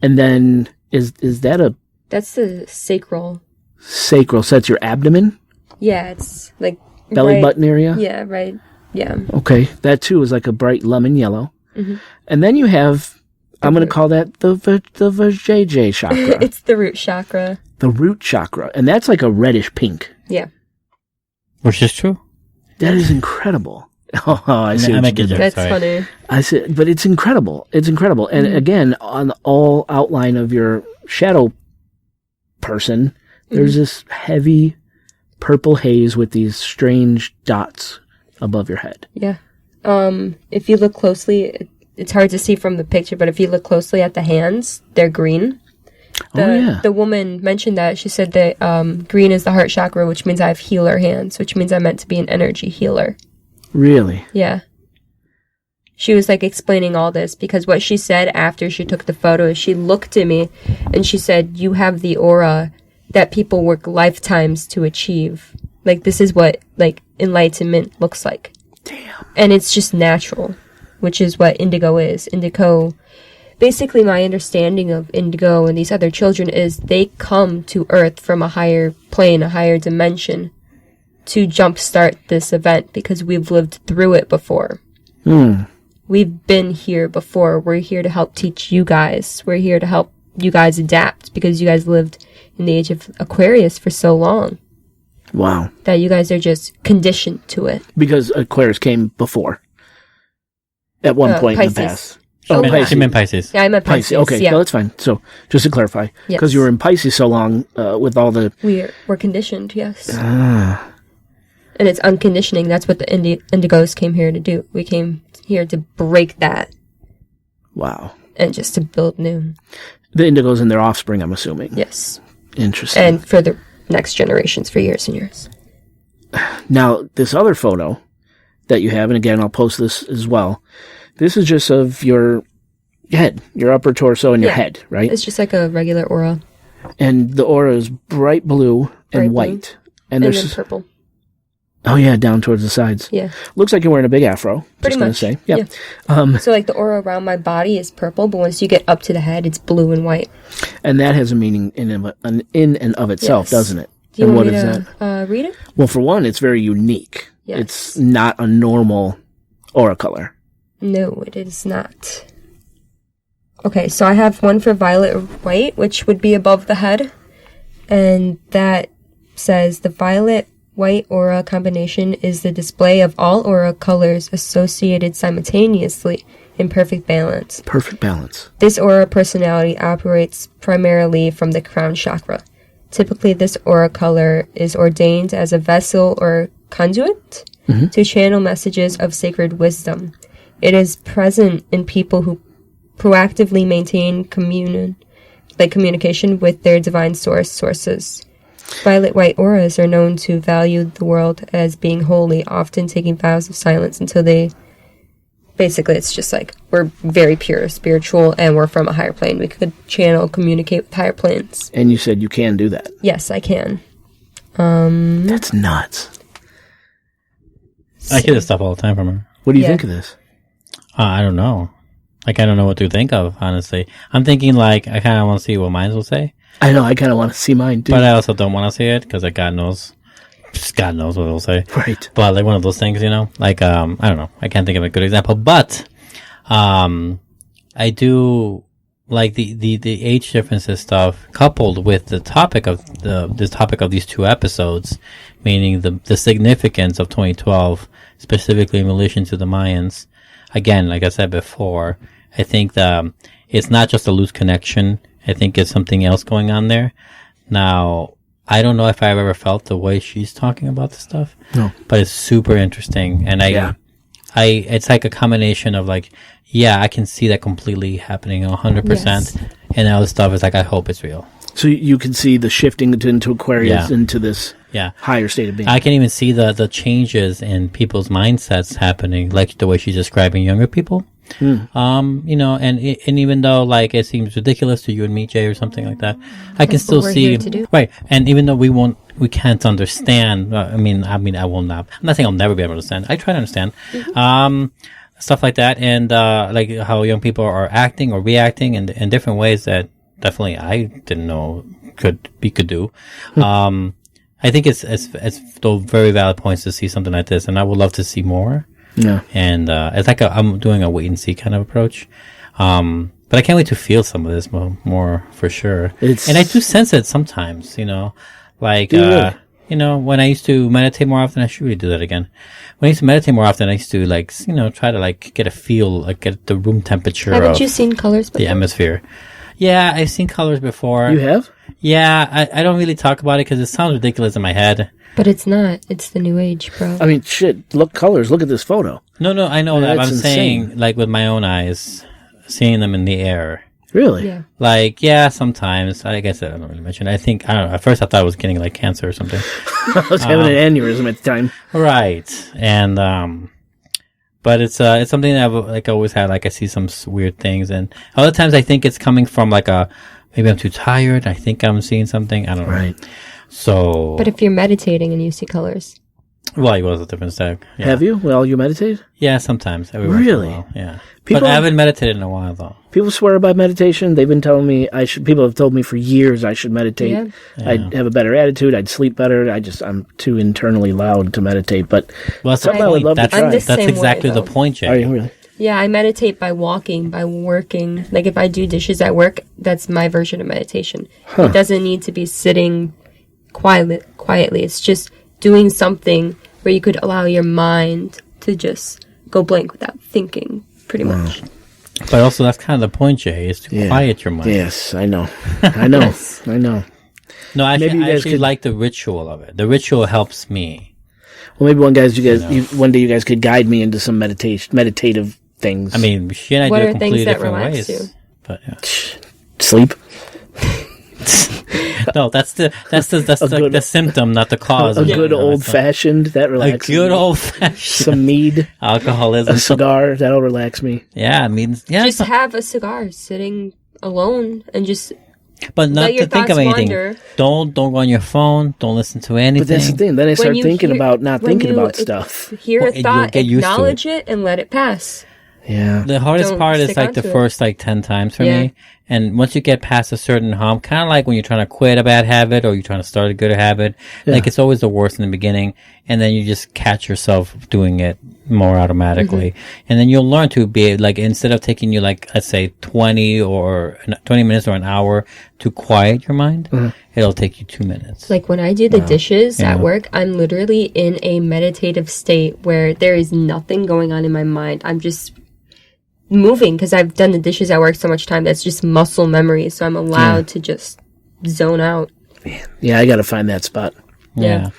And then, is that that's the sacral. Sacral, so that's your abdomen? Yeah, it's like... Belly button area? Yeah, right. Yeah. Okay, that too is like a bright lemon yellow. Mm-hmm. And then you have, I'm going to call that the Vajayjay chakra. It's the root chakra. The root chakra. And that's like a reddish pink. Yeah. Which is true. That is incredible. Oh, I see what you did there. That's funny. I see, but it's incredible. It's incredible. And again, on the all outline of your shadow person, there's this heavy purple haze with these strange dots above your head. Yeah. If you look closely, it's hard to see from the picture, but if you look closely at the hands, they're green. The woman mentioned that. She said that green is the heart chakra, which means I have healer hands, which means I'm meant to be an energy healer. Really? Yeah. She was like explaining all this because what she said after she took the photo is she looked at me and she said, you have the aura that people work lifetimes to achieve. Like, this is what, like, enlightenment looks like. Damn. And it's just natural, which is what indigo is. Indigo, basically my understanding of indigo and these other children is they come to Earth from a higher plane, a higher dimension, to jumpstart this event because we've lived through it before. We've been here before. We're here to help teach you guys. We're here to help you guys adapt because you guys lived in the age of Aquarius for so long. Wow. That you guys are just conditioned to it. Because Aquarius came before. At one point Pisces. in the past. Oh, Pisces. You meant Pisces. Yeah, I meant Pisces. Okay, yeah. no, that's fine. So, just to clarify, because you were in Pisces so long with all the... We're conditioned, yes. And it's unconditioning. That's what the indigos came here to do. We came here to break that. Wow. And just to build new. The indigos and their offspring, I'm assuming. Yes. Interesting. And for the next generations for years and years. Now, this other photo that you have, and again, I'll post this as well. This is just of your head, your upper torso and your head, right? It's just like a regular aura. And the aura is bright blue and white. And then there's purple. Oh, yeah, down towards the sides. Yeah. Looks like you're wearing a big afro. Pretty much. Say. Yep. Yeah. So, like, the aura around my body is purple, but once you get up to the head, it's blue and white. And that has a meaning in and of itself, doesn't it? Do you and want what me is to that? Read it? Well, for one, it's very unique. Yes. It's not a normal aura color. No, it is not. Okay, so I have one for violet or white, which would be above the head. And that says the violet-white aura combination is the display of all aura colors associated simultaneously in perfect balance. Perfect balance. This aura personality operates primarily from the crown chakra. Typically, this aura color is ordained as a vessel or conduit to channel messages of sacred wisdom. It is present in people who proactively maintain communication with their divine sources. Violet-white auras are known to value the world as being holy, often taking vows of silence until they... Basically, it's just like, we're very pure, spiritual, and we're from a higher plane. We could communicate with higher planes. And you said you can do that. Yes, I can. That's nuts. I hear this stuff all the time from her. What do you think of this? I don't know. Like, I don't know what to think of, honestly. I'm thinking, like, I kind of want to see what mine will say. I know, I kind of want to see mine, too. But I also don't want to see it, because God knows what it'll say. Right. But, like, one of those things, you know? Like, I don't know. I can't think of a good example. But, I do like the age differences stuff, coupled with the topic of this topic of these two episodes, meaning the significance of 2012, specifically in relation to the Mayans. Again, like I said before, I think that it's not just a loose connection. I think it's something else going on there. Now, I don't know if I've ever felt the way she's talking about this stuff. No. But it's super interesting. And it's like a combination of like, yeah, I can see that completely happening 100%. Yes. And the other stuff is like, I hope it's real. So you can see the shifting into Aquarius into this higher state of being. I can even see the changes in people's mindsets happening, like the way she's describing younger people. You know, and even though like it seems ridiculous to you and me, Jay, or something like that, I can still see right. And even though we can't understand. I mean, I will not. I'm not saying I'll never be able to understand. I try to understand, stuff like that, and like how young people are acting or reacting in different ways that definitely I didn't know could do. I think it's those very valid points to see something like this, and I would love to see more. Yeah. And it's like I'm doing a wait and see kind of approach. But I can't wait to feel some of this more for sure. And I do sense it sometimes, you know, like, you know, when I used to meditate more often, I should really do that again. When I used to meditate more often, I used to like, you know, try to like get a feel, like get the room temperature. Haven't you seen colors before? The atmosphere. Yeah, I've seen colors before. You have? Yeah, I don't really talk about it because it sounds ridiculous in my head. But it's not. It's the new age, bro. I mean, shit, look colors. Look at this photo. No, I know that. I'm insane. saying, like, with my own eyes, seeing them in the air. Really? Yeah. Like, yeah, sometimes. I guess I don't really mention. I don't know. At first I thought I was getting, like, cancer or something. I was having an aneurysm at the time. Right. And, but it's something that I've, like, always had. Like, I see some weird things. And other times I think it's coming from, like, maybe I'm too tired. I think I'm seeing something. I don't know. Right. So. But if you're meditating and you see colors. Well, it was a different step. Yeah. Have you? Well, you meditate? Yeah, sometimes. Really? Yeah. People, but I haven't meditated in a while, though. People swear by meditation. They've been telling me I should. People have told me for years I should meditate. Yeah. I'd have a better attitude. I'd sleep better. I'm too internally loud to meditate. But well, something I would love to try. That's exactly the point, Jay. Are you really? Yeah, I meditate by walking, by working. Like if I do dishes at work, that's my version of meditation. It doesn't need to be sitting quietly. It's just doing something where you could allow your mind to just go blank without thinking, pretty much. But also, that's kind of the point, Jay, is to quiet your mind. Yes, I know. I know. Yes. I know. No, I actually like the ritual of it. The ritual helps me. Well, maybe one day you guys could guide me into some meditative things. I mean, she and I what do are it completely things that different relax ways. you? But yeah. Sleep. No, that's the symptom, not the cause. A good old fashioned that relaxes. A good old fashioned. Some mead. Alcoholism. A cigar that'll relax me. Yeah, I mean, Just have a cigar sitting alone and just. But not to think of anything. Wander. Don't go on your phone. Don't listen to anything. But that's the thing. Then I start thinking about not thinking about stuff. Hear a thought, acknowledge it, and let it pass. Yeah. The hardest part is like the first 10 times for me. And once you get past a certain hump, kind of like when you're trying to quit a bad habit or you're trying to start a good habit, like it's always the worst in the beginning. And then you just catch yourself doing it more automatically. And then you'll learn to be like, instead of taking you like, let's say 20 minutes or an hour to quiet your mind, it'll take you 2 minutes. Like when I do the dishes at work, I'm literally in a meditative state where there is nothing going on in my mind. I'm just moving because I've done the dishes at work so much time. That's just muscle memory. So I'm allowed to just zone out. Yeah, I got to find that spot. Yeah.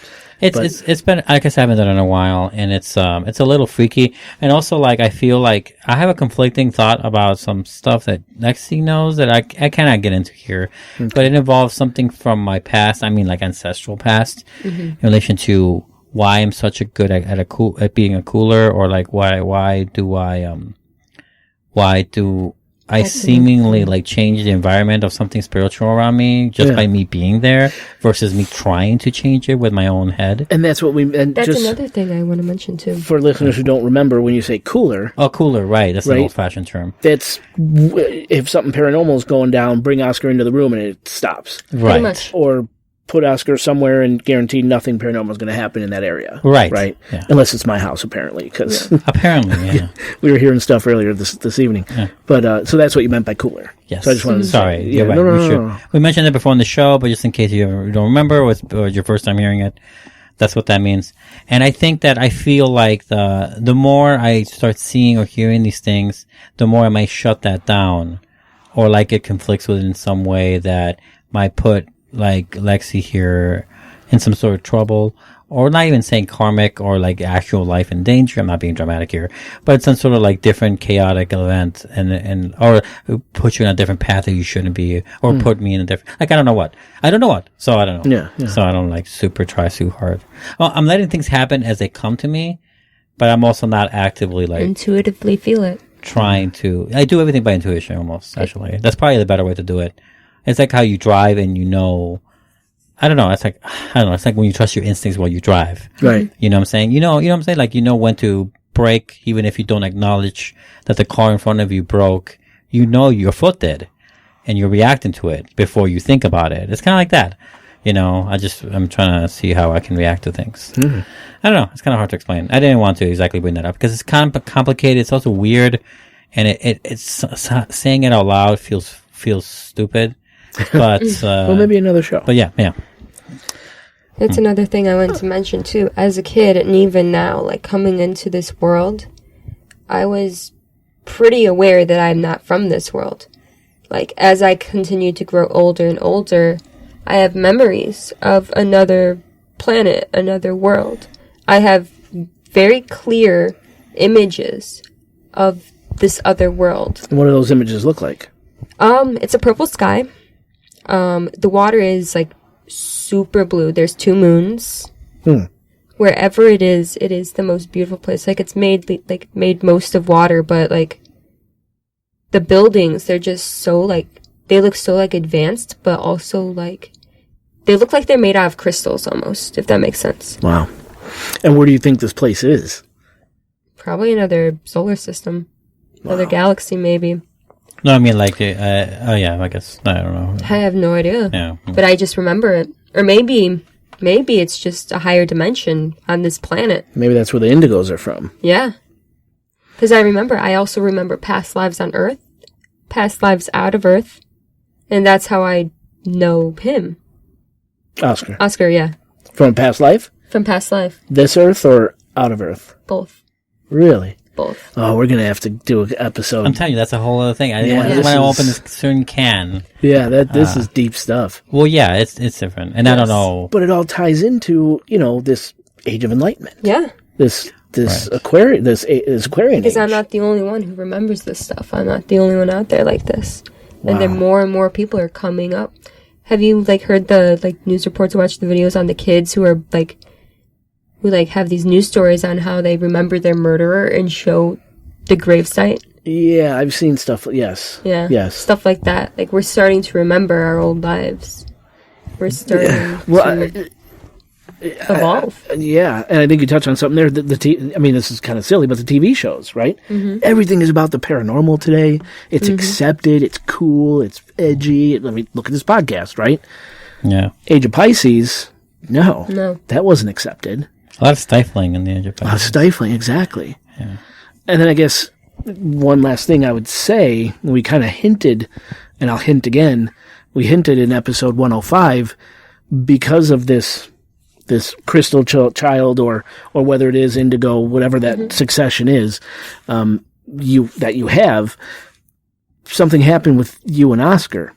It's been, like I said, I haven't done it in a while, and it's a little freaky. And also, like, I feel like I have a conflicting thought about some stuff that Lexi knows that I cannot get into here. But it involves something from my past, I mean, like ancestral past, in relation to why I'm such a good at being a cooler, or like why do I seemingly like change the environment of something spiritual around me just by me being there versus me trying to change it with my own head. And that's what that's another thing I want to mention too. For listeners who don't remember, when you say cooler. Oh, cooler, right. That's an old-fashioned term. That's if something paranormal is going down, bring Oscar into the room and it stops. Right. Pretty much. Or put Oscar somewhere and guarantee nothing paranormal is going to happen in that area. Right. Right. Yeah. Unless it's my house, apparently. Because apparently, yeah. We were hearing stuff earlier this evening. Yeah. But so that's what you meant by cooler. Yes. So I just wanted to Sorry. say, You're right. No. We mentioned it before on the show, but just in case you don't remember or it's your first time hearing it, that's what that means. And I think that I feel like the more I start seeing or hearing these things, the more I might shut that down, or like it conflicts with it in some way that might put like Lexi here in some sort of trouble, or not even saying karmic or like actual life in danger. I'm not being dramatic here, but some sort of like different chaotic event and or put you in a different path that you shouldn't be, or put me in a different, like I don't know what. So I don't know. Yeah. So I don't like try too hard. Well, I'm letting things happen as they come to me, but I'm also not actively like intuitively feel it. Trying to. I do everything by intuition almost. Actually, that's probably the better way to do it. It's like how you drive and you know. I don't know. It's like It's like when you trust your instincts while you drive. Right. You know what I'm saying? You know what I'm saying? Like you know when to brake, even if you don't acknowledge that the car in front of you broke. You know your foot did, and you're reacting to it before you think about it. It's kind of like that. You know, I'm trying to see how I can react to things. I don't know. It's kind of hard to explain. I didn't want to exactly bring that up because it's kind of complicated. It's also weird, and it's saying it out loud feels stupid. But well, maybe another show. But yeah. That's another thing I wanted to mention too. As a kid, and even now, like coming into this world, I was pretty aware that I'm not from this world. Like as I continue to grow older and older, I have memories of another planet, another world. I have very clear images of this other world. What do those images look like? It's a purple sky. The water is like super blue. There's 2 moons. Wherever it is the most beautiful place. Like it's made most of water, but like the buildings, they're just so like they look so like advanced, but also like they look like they're made out of crystals almost, if that makes sense. Wow. And where do you think this place is? Probably another solar system. Another galaxy, maybe. No, I mean, like, I guess. I don't know. I have no idea. Yeah. But I just remember it. Or maybe it's just a higher dimension on this planet. Maybe that's where the indigos are from. Yeah. Because I also remember past lives on Earth, past lives out of Earth, and that's how I know him. Oscar, yeah. From past life? From past life. This Earth or out of Earth? Both. Really? Both. Oh, we're going to have to do an episode. I'm telling you, that's a whole other thing. I didn't want to open this certain can. Yeah, this is deep stuff. Well, yeah, it's different. And yes. I don't know. But it all ties into, this Age of Enlightenment. Yeah. This Aquarian Because age. I'm not the only one who remembers this stuff. I'm not the only one out there like this. Wow. And then more and more people are coming up. Have you heard the news reports, watched the videos on the kids who are who have these news stories on how they remember their murderer and show the gravesite? Yeah, I've seen stuff. Yes. Yeah. Yes. Stuff like that. We're starting to remember our old lives. We're starting to evolve. Yeah, and I think you touched on something there. This is kind of silly, but the TV shows, right? Mm-hmm. Everything is about the paranormal today. It's accepted. It's cool. It's edgy. Let me look at this podcast, right? Yeah. Age of Pisces. No, that wasn't accepted. A lot of stifling in the Age of Pisces. A lot of stifling, exactly. Yeah. And then I guess one last thing I would say, we kind of hinted, and I'll hint again, we hinted in episode 105, because of this crystal child, or whether it is indigo, whatever that succession is, that you have, something happened with you and Oscar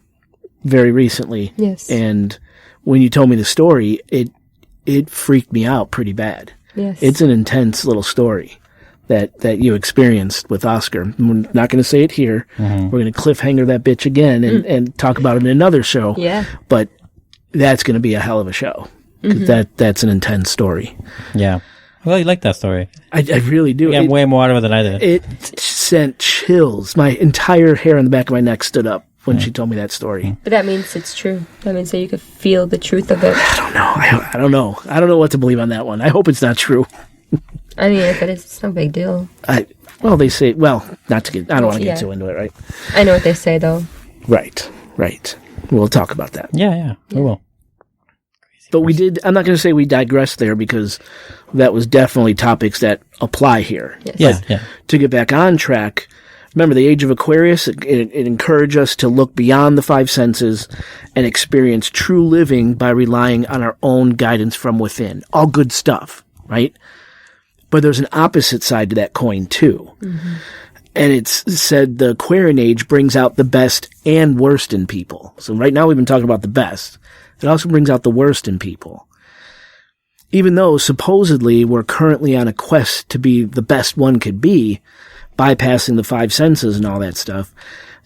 very recently. Yes. And when you told me the story, it freaked me out pretty bad. Yes. It's an intense little story that you experienced with Oscar. We're not going to say it here. Mm-hmm. We're going to cliffhanger that bitch again and talk about it in another show. Yeah. But that's going to be a hell of a show. Because that's an intense story. Yeah. Well, you like that story. I really do. You got way more out of it than I did. It sent chills. My entire hair on the back of my neck stood up when she told me that story. But that means it's true. That means that you could feel the truth of it. I don't know. I don't know. I don't know what to believe on that one. I hope it's not true. I mean, if it is, it's no big deal. They say, not to get, I don't want to get too into it, right? I know what they say, though. Right. We'll talk about that. Yeah, we will. But I'm not going to say we digressed there, because that was definitely topics that apply here. Yes. Yeah. To get back on track, remember the Age of Aquarius, it encouraged us to look beyond the five senses and experience true living by relying on our own guidance from within. All good stuff, right? But there's an opposite side to that coin too. Mm-hmm. And it's said the Aquarian age brings out the best and worst in people. So right now we've been talking about the best. It also brings out the worst in people. Even though supposedly we're currently on a quest to be the best one could be, bypassing the five senses and all that stuff,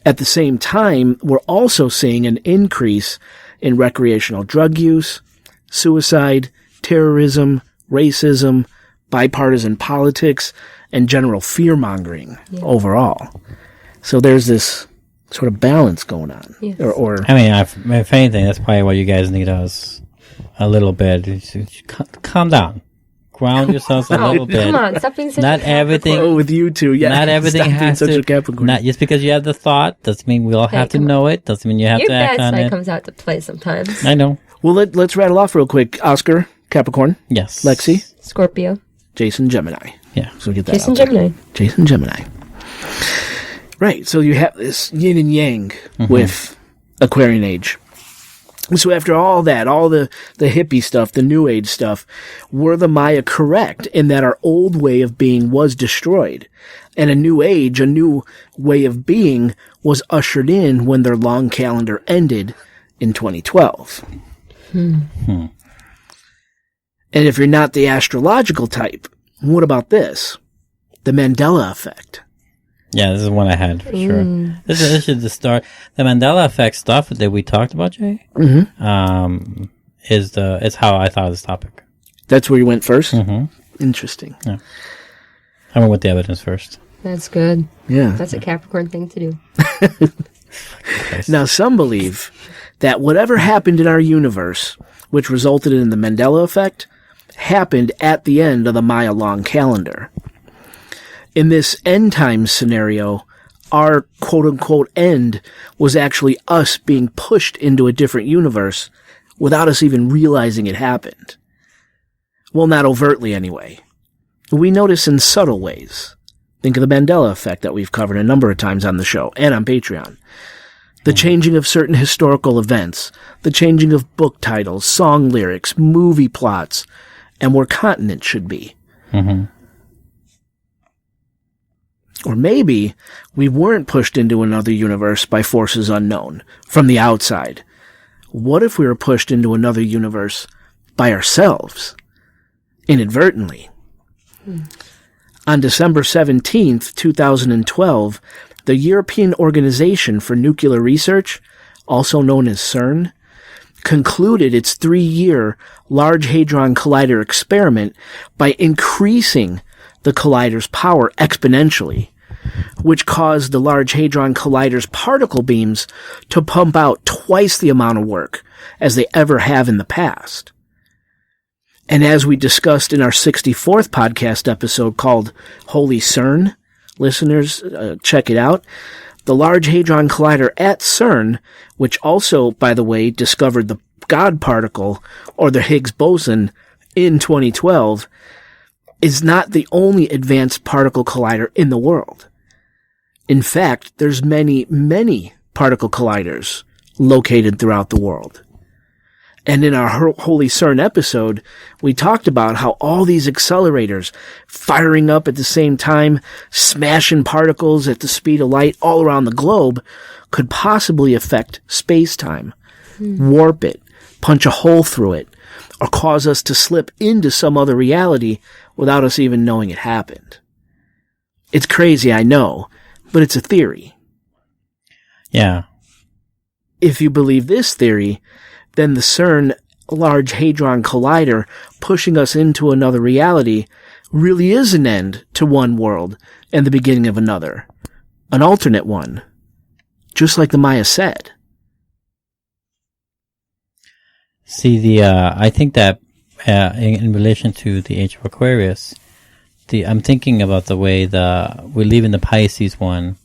at the same time, we're also seeing an increase in recreational drug use, suicide, terrorism, racism, bipartisan politics, and general fear-mongering overall. So there's this sort of balance going on. Yes. I mean, if anything, that's probably what you guys need us a little bit. Calm down. Ground yourselves a little bit. Come on, stop being such not a everything. Oh, with you two, yeah. Not everything has to. Not just because you have the thought doesn't mean we all have to know it. Doesn't mean you have to act on it. Your bad side comes out to play sometimes. I know. Well, let's rattle off real quick. Oscar, Capricorn. Yes. Lexi, Scorpio. Jason, Gemini. Yeah. So we get that. Jason, Gemini. Jason, Gemini. Right. So you have this yin and yang with Aquarian age. So after all that, all the hippie stuff, the new age stuff, were the Maya correct in that our old way of being was destroyed, and a new age, a new way of being was ushered in when their long calendar ended in 2012. And if you're not the astrological type, what about this? The Mandela Effect. Yeah, this is one I had for sure. This is the start. The Mandela Effect stuff that we talked about, Jay, is how I thought of this topic. That's where you went first? Mm-hmm. Interesting. Yeah. I went with the evidence first. That's good. Yeah. That's a Capricorn thing to do. Now, some believe that whatever happened in our universe, which resulted in the Mandela Effect, happened at the end of the Maya long calendar. In this end times scenario, our quote-unquote end was actually us being pushed into a different universe without us even realizing it happened. Well, not overtly anyway. We notice in subtle ways. Think of the Mandela Effect that we've covered a number of times on the show and on Patreon. The changing of certain historical events, the changing of book titles, song lyrics, movie plots, and where continents should be. Mm-hmm. Or maybe we weren't pushed into another universe by forces unknown, from the outside. What if we were pushed into another universe by ourselves, inadvertently? On December 17th, 2012, the European Organization for Nuclear Research, also known as CERN, concluded its 3-year Large Hadron Collider experiment by increasing the collider's power exponentially, which caused the Large Hadron Collider's particle beams to pump out twice the amount of work as they ever have in the past. And as we discussed in our 64th podcast episode called Holy CERN, listeners, check it out. The Large Hadron Collider at CERN, which also, by the way, discovered the God particle, or the Higgs boson, in 2012, is not the only advanced particle collider in the world. In fact, there's many, many particle colliders located throughout the world. And in our Holy CERN episode, we talked about how all these accelerators firing up at the same time, smashing particles at the speed of light all around the globe, could possibly affect space-time, warp it, punch a hole through it, or cause us to slip into some other reality without us even knowing it happened. It's crazy, I know, but it's a theory. Yeah. If you believe this theory, then the CERN Large Hadron Collider pushing us into another reality really is an end to one world and the beginning of another. An alternate one. Just like the Maya said. See, I think that in relation to the age of Aquarius, I'm thinking about the way we leave in the Pisces one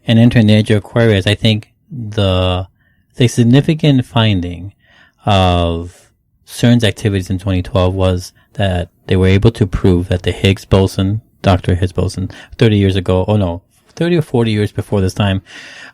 and entering the age of Aquarius. I think the significant finding of CERN's activities in 2012 was that they were able to prove that the Higgs boson, Dr. Higgs boson, 30 or 40 years before this time,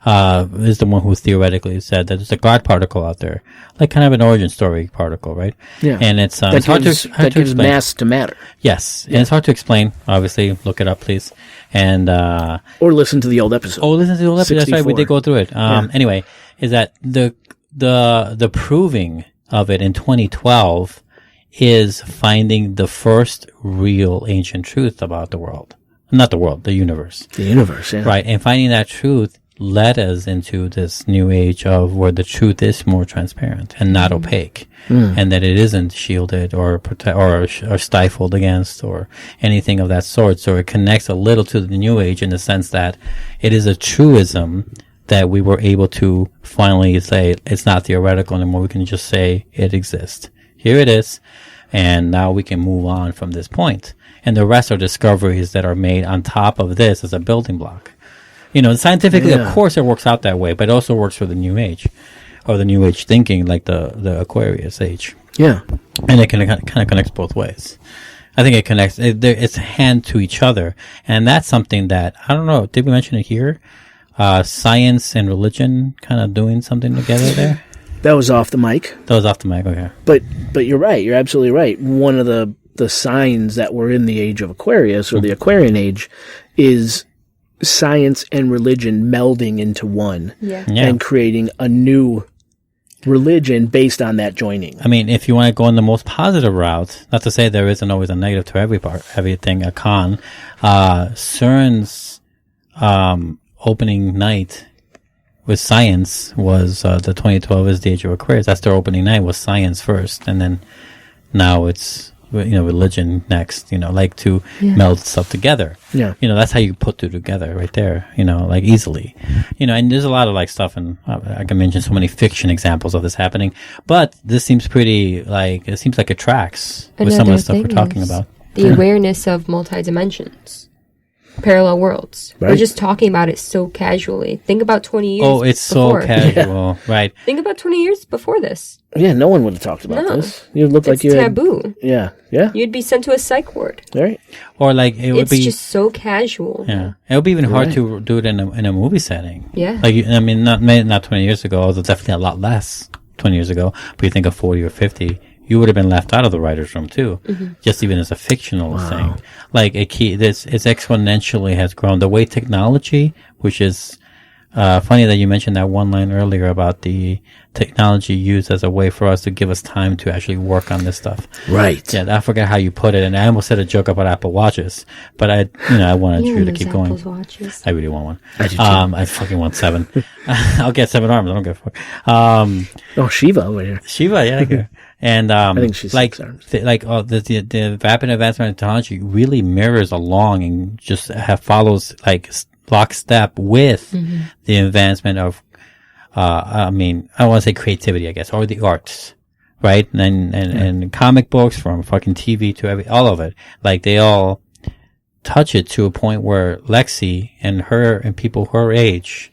is the one who theoretically said that there's a God particle out there, like kind of an origin story particle, right? Yeah. And it's hard to explain. Mass to matter. Yes. Yeah. And it's hard to explain. Obviously, look it up, please. And, or listen to the old episode. Oh, listen to the old episode. 64. That's right. We did go through it. Anyway, is that the proving of it in 2012 is finding the first real ancient truth about the world. Not the world, the universe. The universe, yeah. Right. And finding that truth led us into this new age of where the truth is more transparent and not opaque. And that it isn't shielded or stifled against or anything of that sort. So it connects a little to the new age in the sense that it is a truism that we were able to finally say it's not theoretical anymore. We can just say it exists. Here it is. And now we can move on from this point. And the rest are discoveries that are made on top of this as a building block. You know, scientifically, of course, it works out that way, but it also works for the new age or the new age thinking, like the Aquarius age. Yeah. And it kind of connects both ways. I think it connects, it's a hand to each other. And that's something that, I don't know, did we mention it here? Science and religion kind of doing something together there? That was off the mic. That was off the mic, okay. But you're right. You're absolutely right. One of the signs that we're in the age of Aquarius, or the Aquarian age, is science and religion melding into one. Yeah. And creating a new religion based on that joining. I mean, if you want to go in the most positive route, not to say there isn't always a negative to everything, a con, CERN's opening night with science was the 2012 is the age of Aquarius. That's their opening night, was science first, and then now it's religion next, like to meld stuff together. Yeah. That's how you put it together right there, like easily. And there's a lot of like stuff, and I can mention so many fiction examples of this happening, but this seems it seems like it tracks with some of the stuff we're talking about. The awareness of multi-dimensions. Parallel worlds. Right. We're just talking about it so casually. Think about 20 years Oh, it's before. so casual, right? Think about 20 years before this. Yeah, no one would have talked about this. You look like you taboo. Yeah. You'd be sent to a psych ward. Right. Or like it would be just so casual. Yeah, it would be even hard to do it in a movie setting. Yeah. Like not 20 years ago, although definitely a lot less 20 years ago. But you think of 40 or 50. You would have been left out of the writer's room too, just even as a fictional thing. Like it's exponentially has grown. The way technology, which is funny that you mentioned that one line earlier about the technology used as a way for us to give us time to actually work on this stuff. Right. Yeah, I forget how you put it, and I almost said a joke about Apple Watches, but I wanted you to keep going. Watches. I really want one. I do too. I fucking want 7. I'll get 7 arms. I don't give a fuck. Shiva over here. Shiva, yeah. Okay. And I think she's like 6 arms. The rapid advancement in technology really mirrors along and just follows like lockstep with the advancement of I want to say creativity, I guess, or the arts, right? And comic books, from fucking TV to all of it, like they all touch it to a point where Lexi and people her age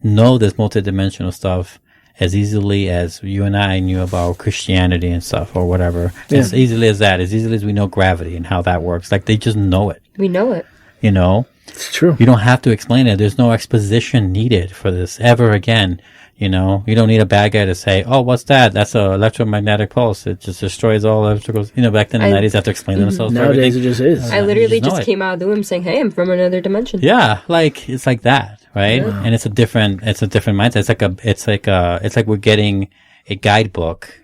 know this multidimensional stuff as easily as you and I knew about Christianity and stuff or whatever. Yeah. As easily as we know gravity and how that works. Like they just know it. We know it. It's true. You don't have to explain it. There's no exposition needed for this ever again. You don't need a bad guy to say, oh, what's that? That's an electromagnetic pulse. It just destroys all electricals. Back then in the 90s, they have to explain themselves. Nowadays it just is. I literally just came out of the womb saying, hey, I'm from another dimension. Yeah, like it's like that, right? Yeah. And it's a different mindset. It's like we're getting a guidebook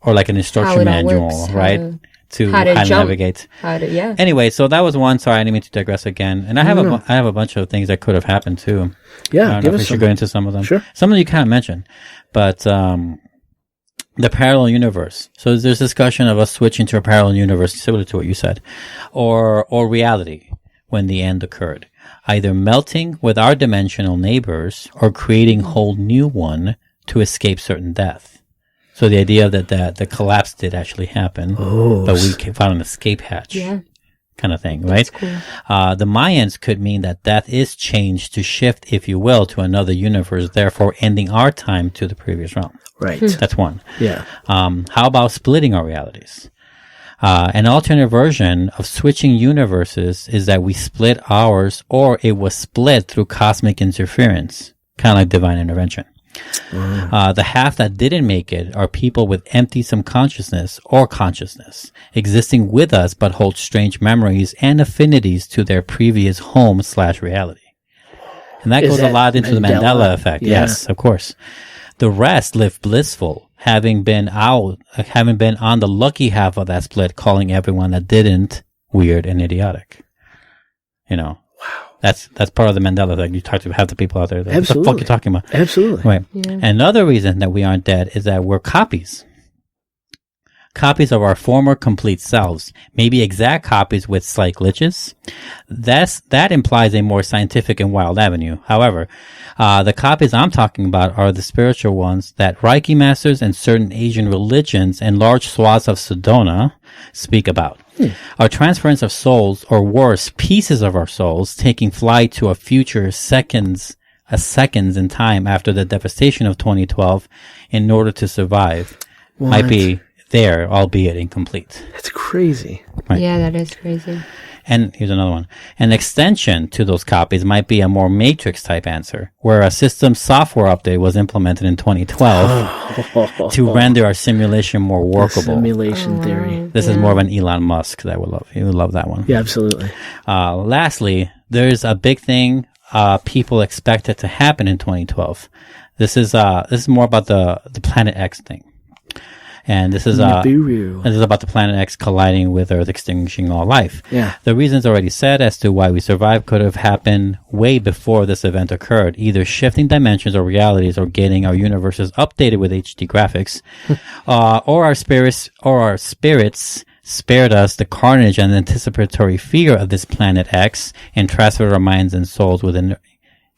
or like an instruction manual, right? To how to navigate. Anyway, so that was one. Sorry, I didn't mean to digress again. And I have a bunch of things that could have happened too. Yeah, I don't know if we should go into some of them. Sure. Some of them you kind of mentioned, but the parallel universe. So there's discussion of us switching to a parallel universe, similar to what you said, or reality when the end occurred, either melting with our dimensional neighbors or creating a whole new one to escape certain death. So the idea that the collapse did actually happen, but we found an escape hatch, kind of thing, right? That's cool. The Mayans could mean that death is changed to shift, if you will, to another universe, therefore ending our time to the previous realm. Right. That's one. Yeah. How about splitting our realities? An alternate version of switching universes is that we split ours, or it was split through cosmic interference, kind of like divine intervention. The half that didn't make it are people with empty subconsciousness or consciousness, existing with us but hold strange memories and affinities to their previous home/reality. And that goes a lot into the Mandela Effect. Yeah. Yes, of course. The rest live blissful, having been on the lucky half of that split, calling everyone that didn't weird and idiotic. Wow. That's part of the Mandela Effect. You talk to half the people out there. What the fuck are you talking about? Absolutely. Right. Yeah. Another reason that we aren't dead is that we're copies. Copies of our former complete selves. Maybe exact copies with slight glitches. That implies a more scientific and wild avenue. However, the copies I'm talking about are the spiritual ones that Reiki masters and certain Asian religions and large swaths of Sedona speak about. Our transference of souls, or worse, pieces of our souls, taking flight to a future seconds in time after the devastation of 2012 in order to survive, might be there, albeit incomplete. That's crazy. Right. Yeah, that is crazy. And here's another one. An extension to those copies might be a more Matrix type answer, where a system software update was implemented in 2012 to render our simulation more workable. Simulation theory. This is more of an Elon Musk that would love. He would love that one. Yeah, absolutely. Lastly, there's a big thing people expected to happen in 2012. This is more about the Planet X thing. And this is about the Planet X colliding with Earth, extinguishing all life. Yeah. The reasons already said as to why we survived could have happened way before this event occurred, either shifting dimensions or realities, or getting our universes updated with HD graphics, or our spirits spared us the carnage and anticipatory fear of this planet X and transferred our minds and souls within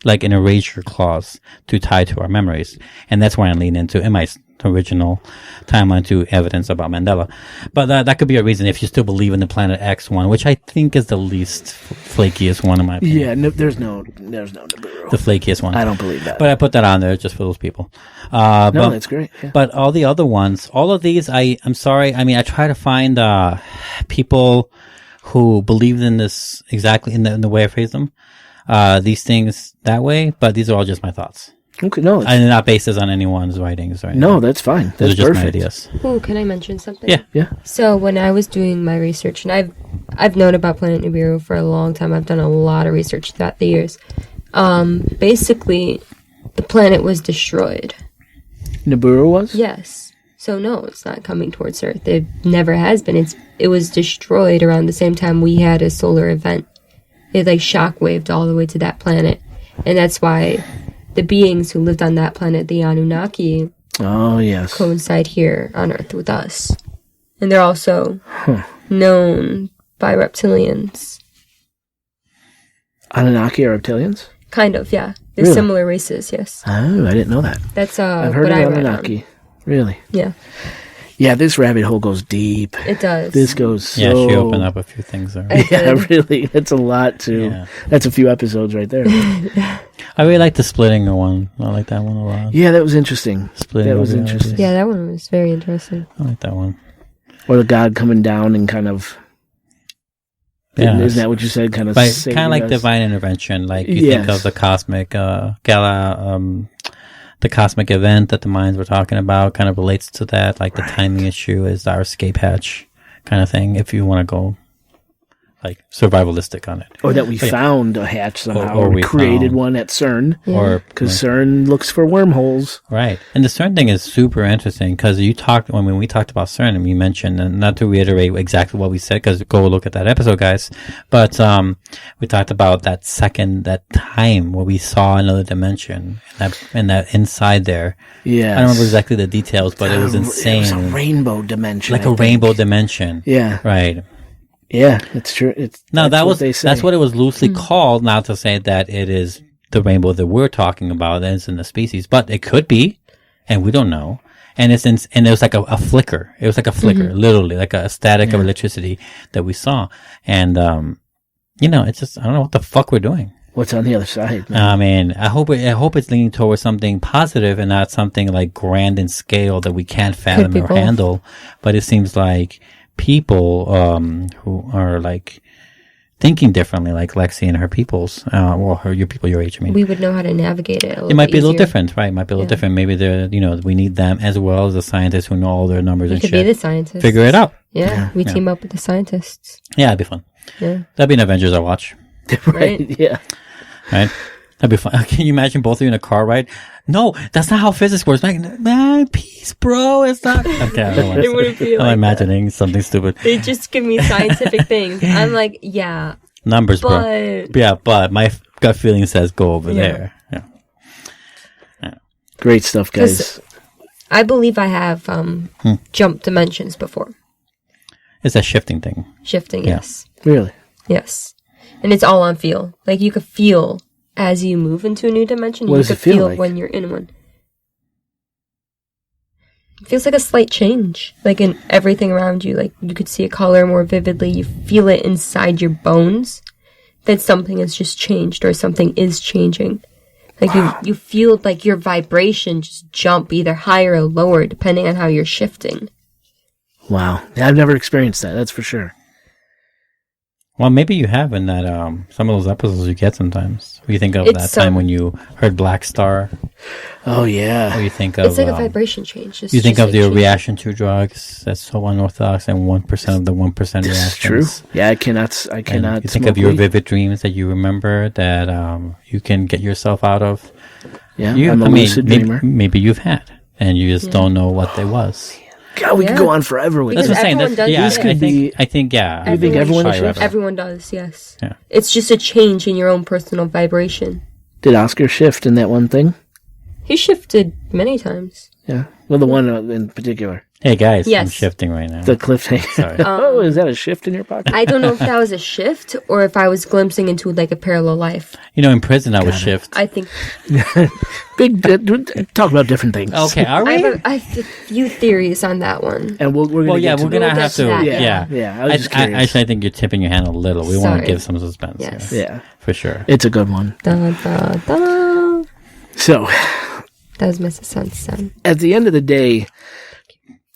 like an erasure clause to tie to our memories. And that's why I lean into in my original timeline to evidence about Mandela. But that could be a reason if you still believe in the planet X one, which I think is the least flakiest one in my opinion. Yeah, no, there's no Nibiru. The flakiest one. I don't believe that. But I put that on there just for those people. That's great. Yeah. But all the other ones, all of these, I'm sorry. I mean, I try to find people who believed in this exactly in the way I phrase them. These things that way, but these are all just my thoughts. Okay, no. I'm not based on anyone's writings or anything. No, that's fine. Those That's are just perfect. my ideas. Ooh, can I mention something? Yeah. So when I was doing my research, and I've known about Planet Nibiru for a long time. I've done a lot of research throughout the years. Basically, the planet was destroyed. Nibiru was? Yes. So no, it's not coming towards Earth. It never has been. It was destroyed around the same time we had a solar event. It like shockwaved all the way to that planet, and that's why the beings who lived on that planet, the Anunnaki, coincide here on Earth with us. And they're also known by reptilians. Anunnaki are reptilians? Kind of, yeah. They're Really? similar races, yes. Oh, I didn't know that. That's I've heard what of I read Anunnaki. on. Really? Yeah. Yeah, this rabbit hole goes deep. It does. This goes so... Yeah, she opened up a few things there. Yeah, really. That's a lot to... Yeah. That's a few episodes right there. I really like the splitting one. I like that one a lot. Yeah, that was interesting. Splitting That was the interesting. ideas. Yeah, that one was very interesting. I like that one. Or the god coming down and kind of... Yeah. Isn't that what you said? Kind of like divine intervention. Like you think of the cosmic the cosmic event that the minds were talking about kind of relates to that. Like the timing issue is our escape hatch kind of thing. If you want to go like survivalistic on it, or that we found a hatch somehow, or we created found- one at CERN, or because CERN looks for wormholes. right. And the CERN thing is super interesting because you talked when we talked about CERN and you mentioned, and not to reiterate exactly what we said because go look at that episode, guys. But we talked about that time where we saw another dimension and that inside there. Yeah, I don't remember exactly the details, but it was insane. It was a rainbow dimension, like a rainbow dimension. Yeah, right. Yeah, it's true. That's what it was loosely called. Not to say that it is the rainbow that we're talking about that is in the species, but it could be, and we don't know. And and it was like a flicker. It was like a flicker, literally, like a static of electricity that we saw. And it's just I don't know what the fuck we're doing. What's on the other side? Man? I mean, I hope it's leaning towards something positive and not something like grand in scale that we can't fathom or handle. But it seems like people who are like thinking differently, like Lexi and her peoples, your people your age. I mean, we would know how to navigate it. It might be a little different, right? It might be a little different. Maybe we need them as well as the scientists who know all their numbers and shit. We could be the scientists. Figure it out. Yeah, we team up with the scientists. Yeah, it'd be fun. Yeah, that'd be an Avengers I watch. Right? Yeah. Right. That'd be fun. Can you imagine both of you in a car ride? No, that's not how physics works. Man, peace, bro. It's not. Okay, it wouldn't be I'm imagining something stupid. They just give me scientific things. I'm like, yeah. Numbers, bro. Yeah, but my gut feeling says go over there. Yeah. Great stuff, guys. I believe I have jumped dimensions before. It's a shifting thing. Shifting, yes. Really? Yes. And it's all on feel. Like you could feel as you move into a new dimension. What you does could it feel like? when you're in one. It feels like a slight change. Like in everything around you. Like you could see a color more vividly. You feel it inside your bones that something has just changed or something is changing. Like you feel like your vibration just jump either higher or lower depending on how you're shifting. Wow. I've never experienced that, that's for sure. Well, maybe you have in that some of those episodes you get sometimes. You think of that time when you heard Black Star. Oh yeah. Or you think of it's like a vibration change. You think of the reaction to drugs. That's so unorthodox, and 1% of the 1% reactions. That's true. Yeah, I cannot. And you think of your vivid dreams that you remember that you can get yourself out of. Yeah, I'm a lucid dreamer. Maybe you've had, and you just don't know what they was. God, we could go on forever with this. That's what I'm saying. Does I think, yeah. You think everyone does? Everyone does, yes. Yeah. It's just a change in your own personal vibration. Did Oscar shift in that one thing? He shifted many times. Yeah. Well, the one in particular. Hey guys, Yes. I'm shifting right now. The cliffhanger. Sorry. Oh, is that a shift in your pocket? I don't know if that was a shift or if I was glimpsing into like a parallel life. In prison I would shift. I think Big. Talk about different things. Okay, are I we? have a few theories on that one. And we're gonna. Well, yeah, get we're to gonna We'll have get to to. that, Yeah, Yeah, I was just curious. actually, I think you're tipping your hand a little. We want to Sorry. give some suspense. Yes. Here, Yeah, for sure. it's a good one. Da, da, da. So, That was Mrs. Sunset. at the end of the day,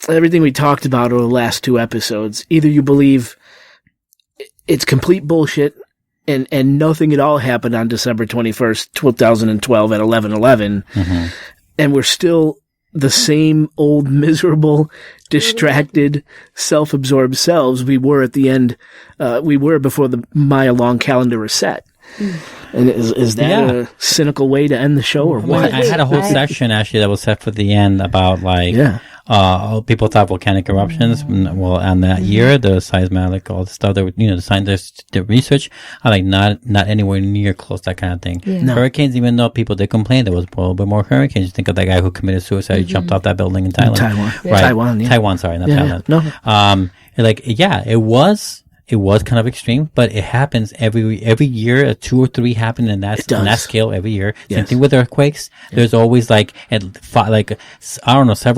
everything we talked about over the last 2 episodes, either you believe it's complete bullshit and nothing at all happened on December 21st, 2012 at 11:11, and we're still the same old miserable, distracted, self-absorbed selves we were at the end, we were before the mile-long calendar was set. And is that a cynical way to end the show or what? I had a whole section actually that was set for the end about people thought volcanic eruptions. Well, on that year, the seismic, all the stuff that the scientists did research. I like not anywhere near close that kind of thing. Yeah. No. Hurricanes, even though people did complain, there was a little bit more hurricanes. You think of that guy who committed suicide, he jumped off that building in Thailand. Taiwan, yeah. Taiwan, sorry, not Thailand. No. It was kind of extreme, but it happens every year. 2 or 3 happen in that scale every year. Same thing with earthquakes. Yeah. There's always several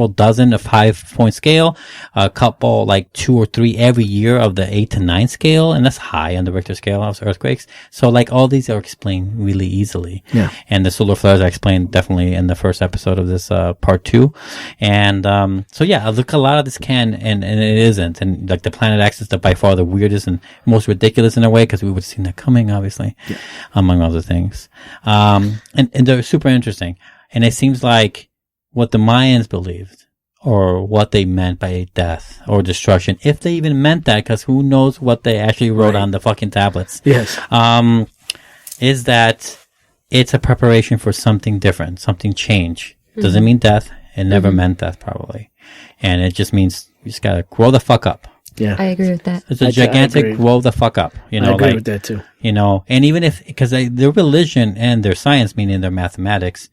dozen of 5-point scale, a couple 2 or 3 every year of the 8 to 9 scale, and that's high on the Richter scale of earthquakes. So all these are explained really easily. Yeah. And the solar flares I explained definitely in the first episode of this part 2. And look, a lot of this can and it isn't. And the planet axis is by far the weirdest and most ridiculous in a way, because we would have seen that coming, obviously, among other things. And they're super interesting. And it seems like what the Mayans believed, or what they meant by death or destruction, if they even meant that, because who knows what they actually wrote on the fucking tablets. Yes. Is that it's a preparation for something different, something change. Doesn't mean death. It never meant death, probably. And it just means you just gotta grow the fuck up. Yeah, I agree with that. It's a gigantic grow the fuck up. I agree with that too. And even if, because their religion and their science, meaning their mathematics,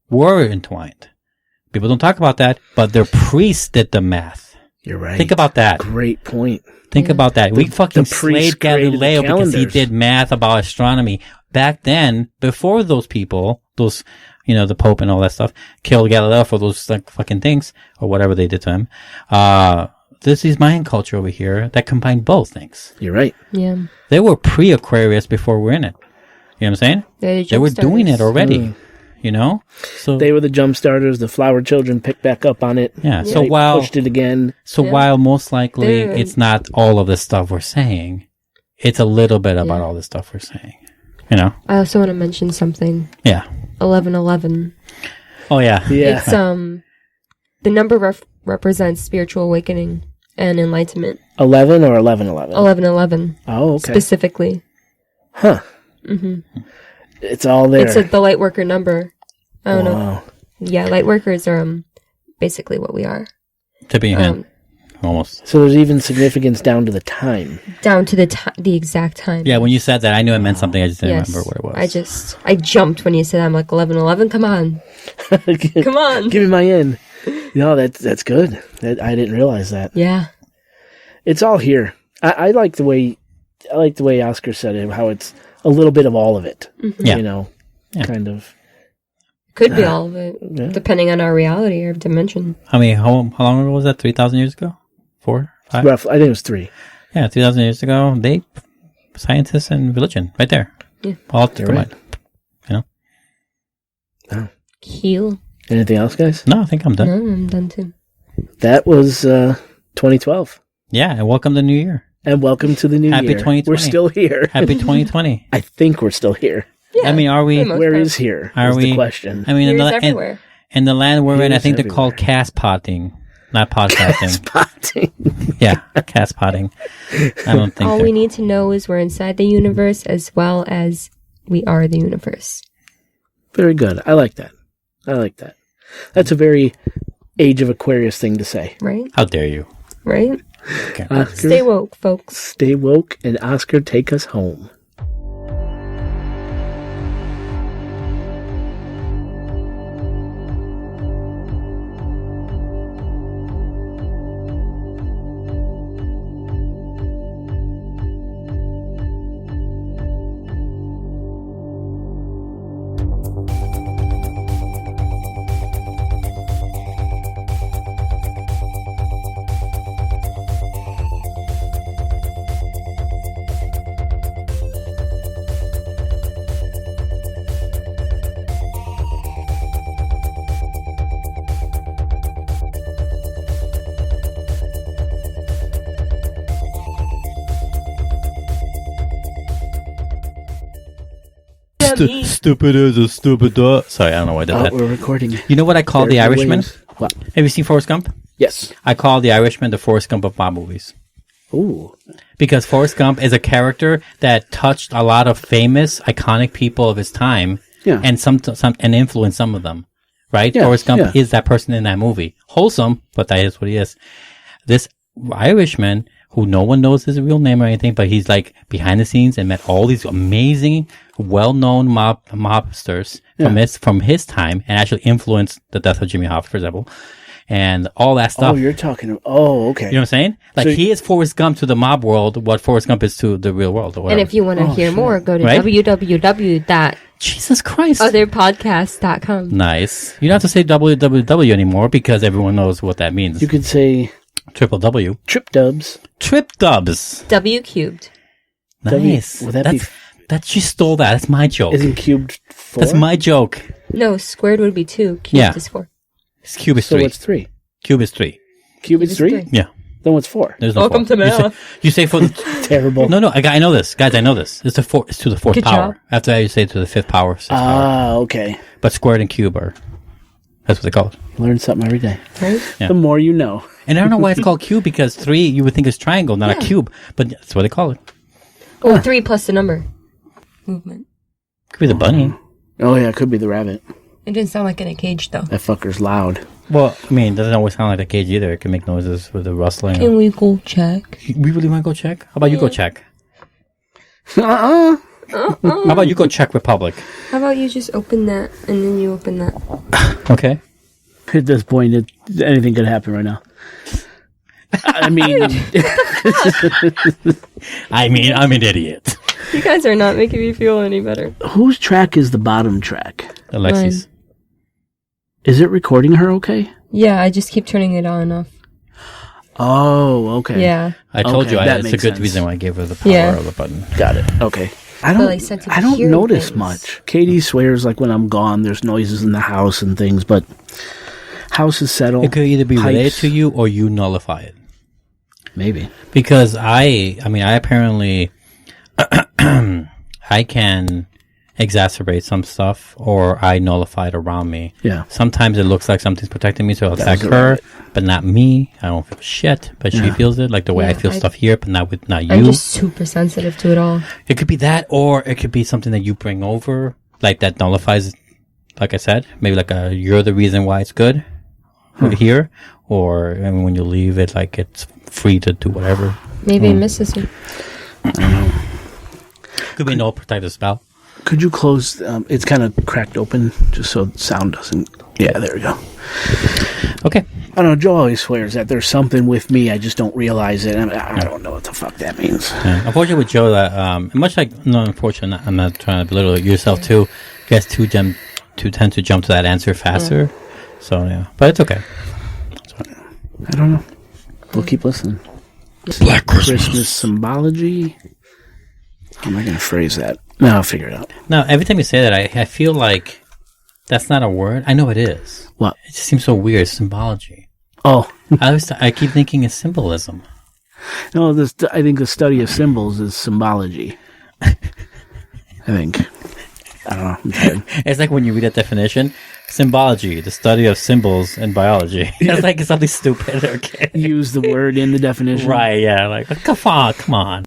were entwined. People don't talk about that, but their priests did the math. You're right. Think about that. Great point. Think about that. We fucking slayed Galileo because he did math about astronomy. Back then, before those people, the Pope and all that stuff, killed Galileo for those fucking things, or whatever they did to him. This is Mayan culture over here that combined both things. You're right. Yeah. They were pre-Aquarius before we're in it. You know what I'm saying? They were doing it already. So they were the jump starters. The flower children picked back up on it. Yeah. So while pushed it again. So while most likely it's not all of the stuff we're saying, it's a little bit about all the stuff we're saying. I also want to mention something. Yeah. 1111. Oh yeah. Yeah. It's the number represents spiritual awakening and enlightenment. 11 or 1111? 1111. Oh, okay. Specifically. Huh. It's all there. It's the light worker number. I don't know. Yeah, light workers are basically what we are. Tipping your hand. Almost. So there's even significance down to the time. Down to the exact time. Yeah, when you said that, I knew it meant something. I just didn't remember what it was. I jumped when you said that. I'm like, 1111, come on. Come on. Give me my in. No, that's good. I didn't realize that. Yeah. It's all here. I like the way Oscar said it, how it's a little bit of all of it. Yeah. Kind of. Could be all of it, depending on our reality or dimension. How long ago was that? 3,000 years ago? 4? 5? Roughly, I think it was 3. Yeah, 3,000 years ago, scientists and religion, right there. Yeah. All combined. Right. Oh. Cool. Anything else, guys? No, I think I'm done. No, I'm done too. That was 2012. Yeah, and welcome to the new year. And welcome to the new year. Happy 2020. We're still here. Happy 2020. I think we're still here. Yeah, I mean, are we? Where is here? Is the question. I mean, everywhere. In the land we're in, I think everywhere. they're called cast potting, not podcasting. Potting. Yeah, cast potting. I don't think all we need to know is we're inside the universe as well as we are the universe. Very good. I like that. That's a very Age of Aquarius thing to say. Right? How dare you? Right? Okay. Oscar, stay woke, folks. Stay woke, and Oscar, take us home. Stupid is a stupid dog. Sorry, I don't know why I did that. We're recording. You know what I call the Irishman? What? Have you seen Forrest Gump? Yes. I call the Irishman the Forrest Gump of mob movies. Ooh. Because Forrest Gump is a character that touched a lot of famous, iconic people of his time, and some and influenced some of them. Right? Yeah, Forrest Gump is that person in that movie. Wholesome, but that is what he is. This Irishman, who no one knows his real name or anything, but he's like behind the scenes and met all these amazing, well-known mobsters from his time, and actually influenced the death of Jimmy Hoffa, for example. And all that stuff. Oh, you're talking. Oh, okay. You know what I'm saying? Like, so he is Forrest Gump to the mob world, what Forrest Gump is to the real world. Or whatever. And if you want to hear more, go to www. Jesus Christ. Otherpodcast.com. Nice. You don't have to say www anymore because everyone knows what that means. You could say triple W. Trip dubs. Trip dubs. W cubed. Nice. Would that be? She stole that. That's my joke. Isn't cubed 4? That's my joke. No, squared would be 2. Cubed is 4. Cube is 3. So what's 3? Cube is 3. Cube is 3? Yeah. Then what's 4? There's no Welcome 4. to math. You say for the... Terrible. No, I know this. Guys, I know this. It's to the 4th Good power. job. After that, you say to the 5th power, 6th power. Okay. But squared and cube are... That's what they call it. Learn something every day. Right? Yeah. The more you know. And I don't know why it's called cube, because 3 you would think is triangle, not a cube. But that's what they call it. Oh, 3 plus the number. Movement. Could be the bunny. Oh, yeah, it could be the rabbit. It didn't sound like in a cage, though. That fucker's loud. Well, I mean, it doesn't always sound like a cage either. It can make noises with the rustling. Can we go check? We really want to go check? How about you go check? Uh-uh. How about you go Czech Republic? How about you just open that, and then you open that? Okay. At this point, anything could happen right now. I mean... I'm an idiot. You guys are not making me feel any better. Whose track is the bottom track? Alexis. Mine. Is it recording her okay? Yeah, I just keep turning it on and off. Oh, okay. Yeah. I told you, that it's a makes good sense. reason why I gave her the power of the button. Got it. Okay. I don't notice much. Katie swears like when I'm gone, there's noises in the house and things, but house is settled. It could either be related to you or you nullify it. Maybe. Because I apparently, I can exacerbate some stuff or I nullify it around me. Yeah. Sometimes it looks like something's protecting me, so I'll attack her, but not me. I don't feel shit, but she feels it, like the way I feel stuff here, but not you. I'm just super sensitive to it all. It could be that, or it could be something that you bring over, like that nullifies, like I said, maybe like you're the reason why it's good here, or when you leave it, like it's free to do whatever. Maybe it misses me. I don't know. Could be no protective spell. Could you close? It's kind of cracked open, just so the sound doesn't. Yeah, there we go. Okay. I don't know. Joe always swears that there's something with me. I just don't realize it. I don't know what the fuck that means. Yeah. Unfortunately, with Joe, that much like unfortunate. I'm not trying to belittle yourself too. You guys tend to jump to that answer faster. So yeah, but it's okay. I don't know. We'll keep listening. Black Christmas symbology. How am I going to phrase that? No, I'll figure it out. Now, every time you say that, I feel like that's not a word. I know it is. What? It just seems so weird. Symbology. Oh. I keep thinking it's symbolism. No, I think the study of symbols is symbology. I think. I don't know. I'm tired. It's like when you read that definition, symbology, the study of symbols in biology. It's like something stupid. Okay. Use the word in the definition. Right, yeah. Like, come on.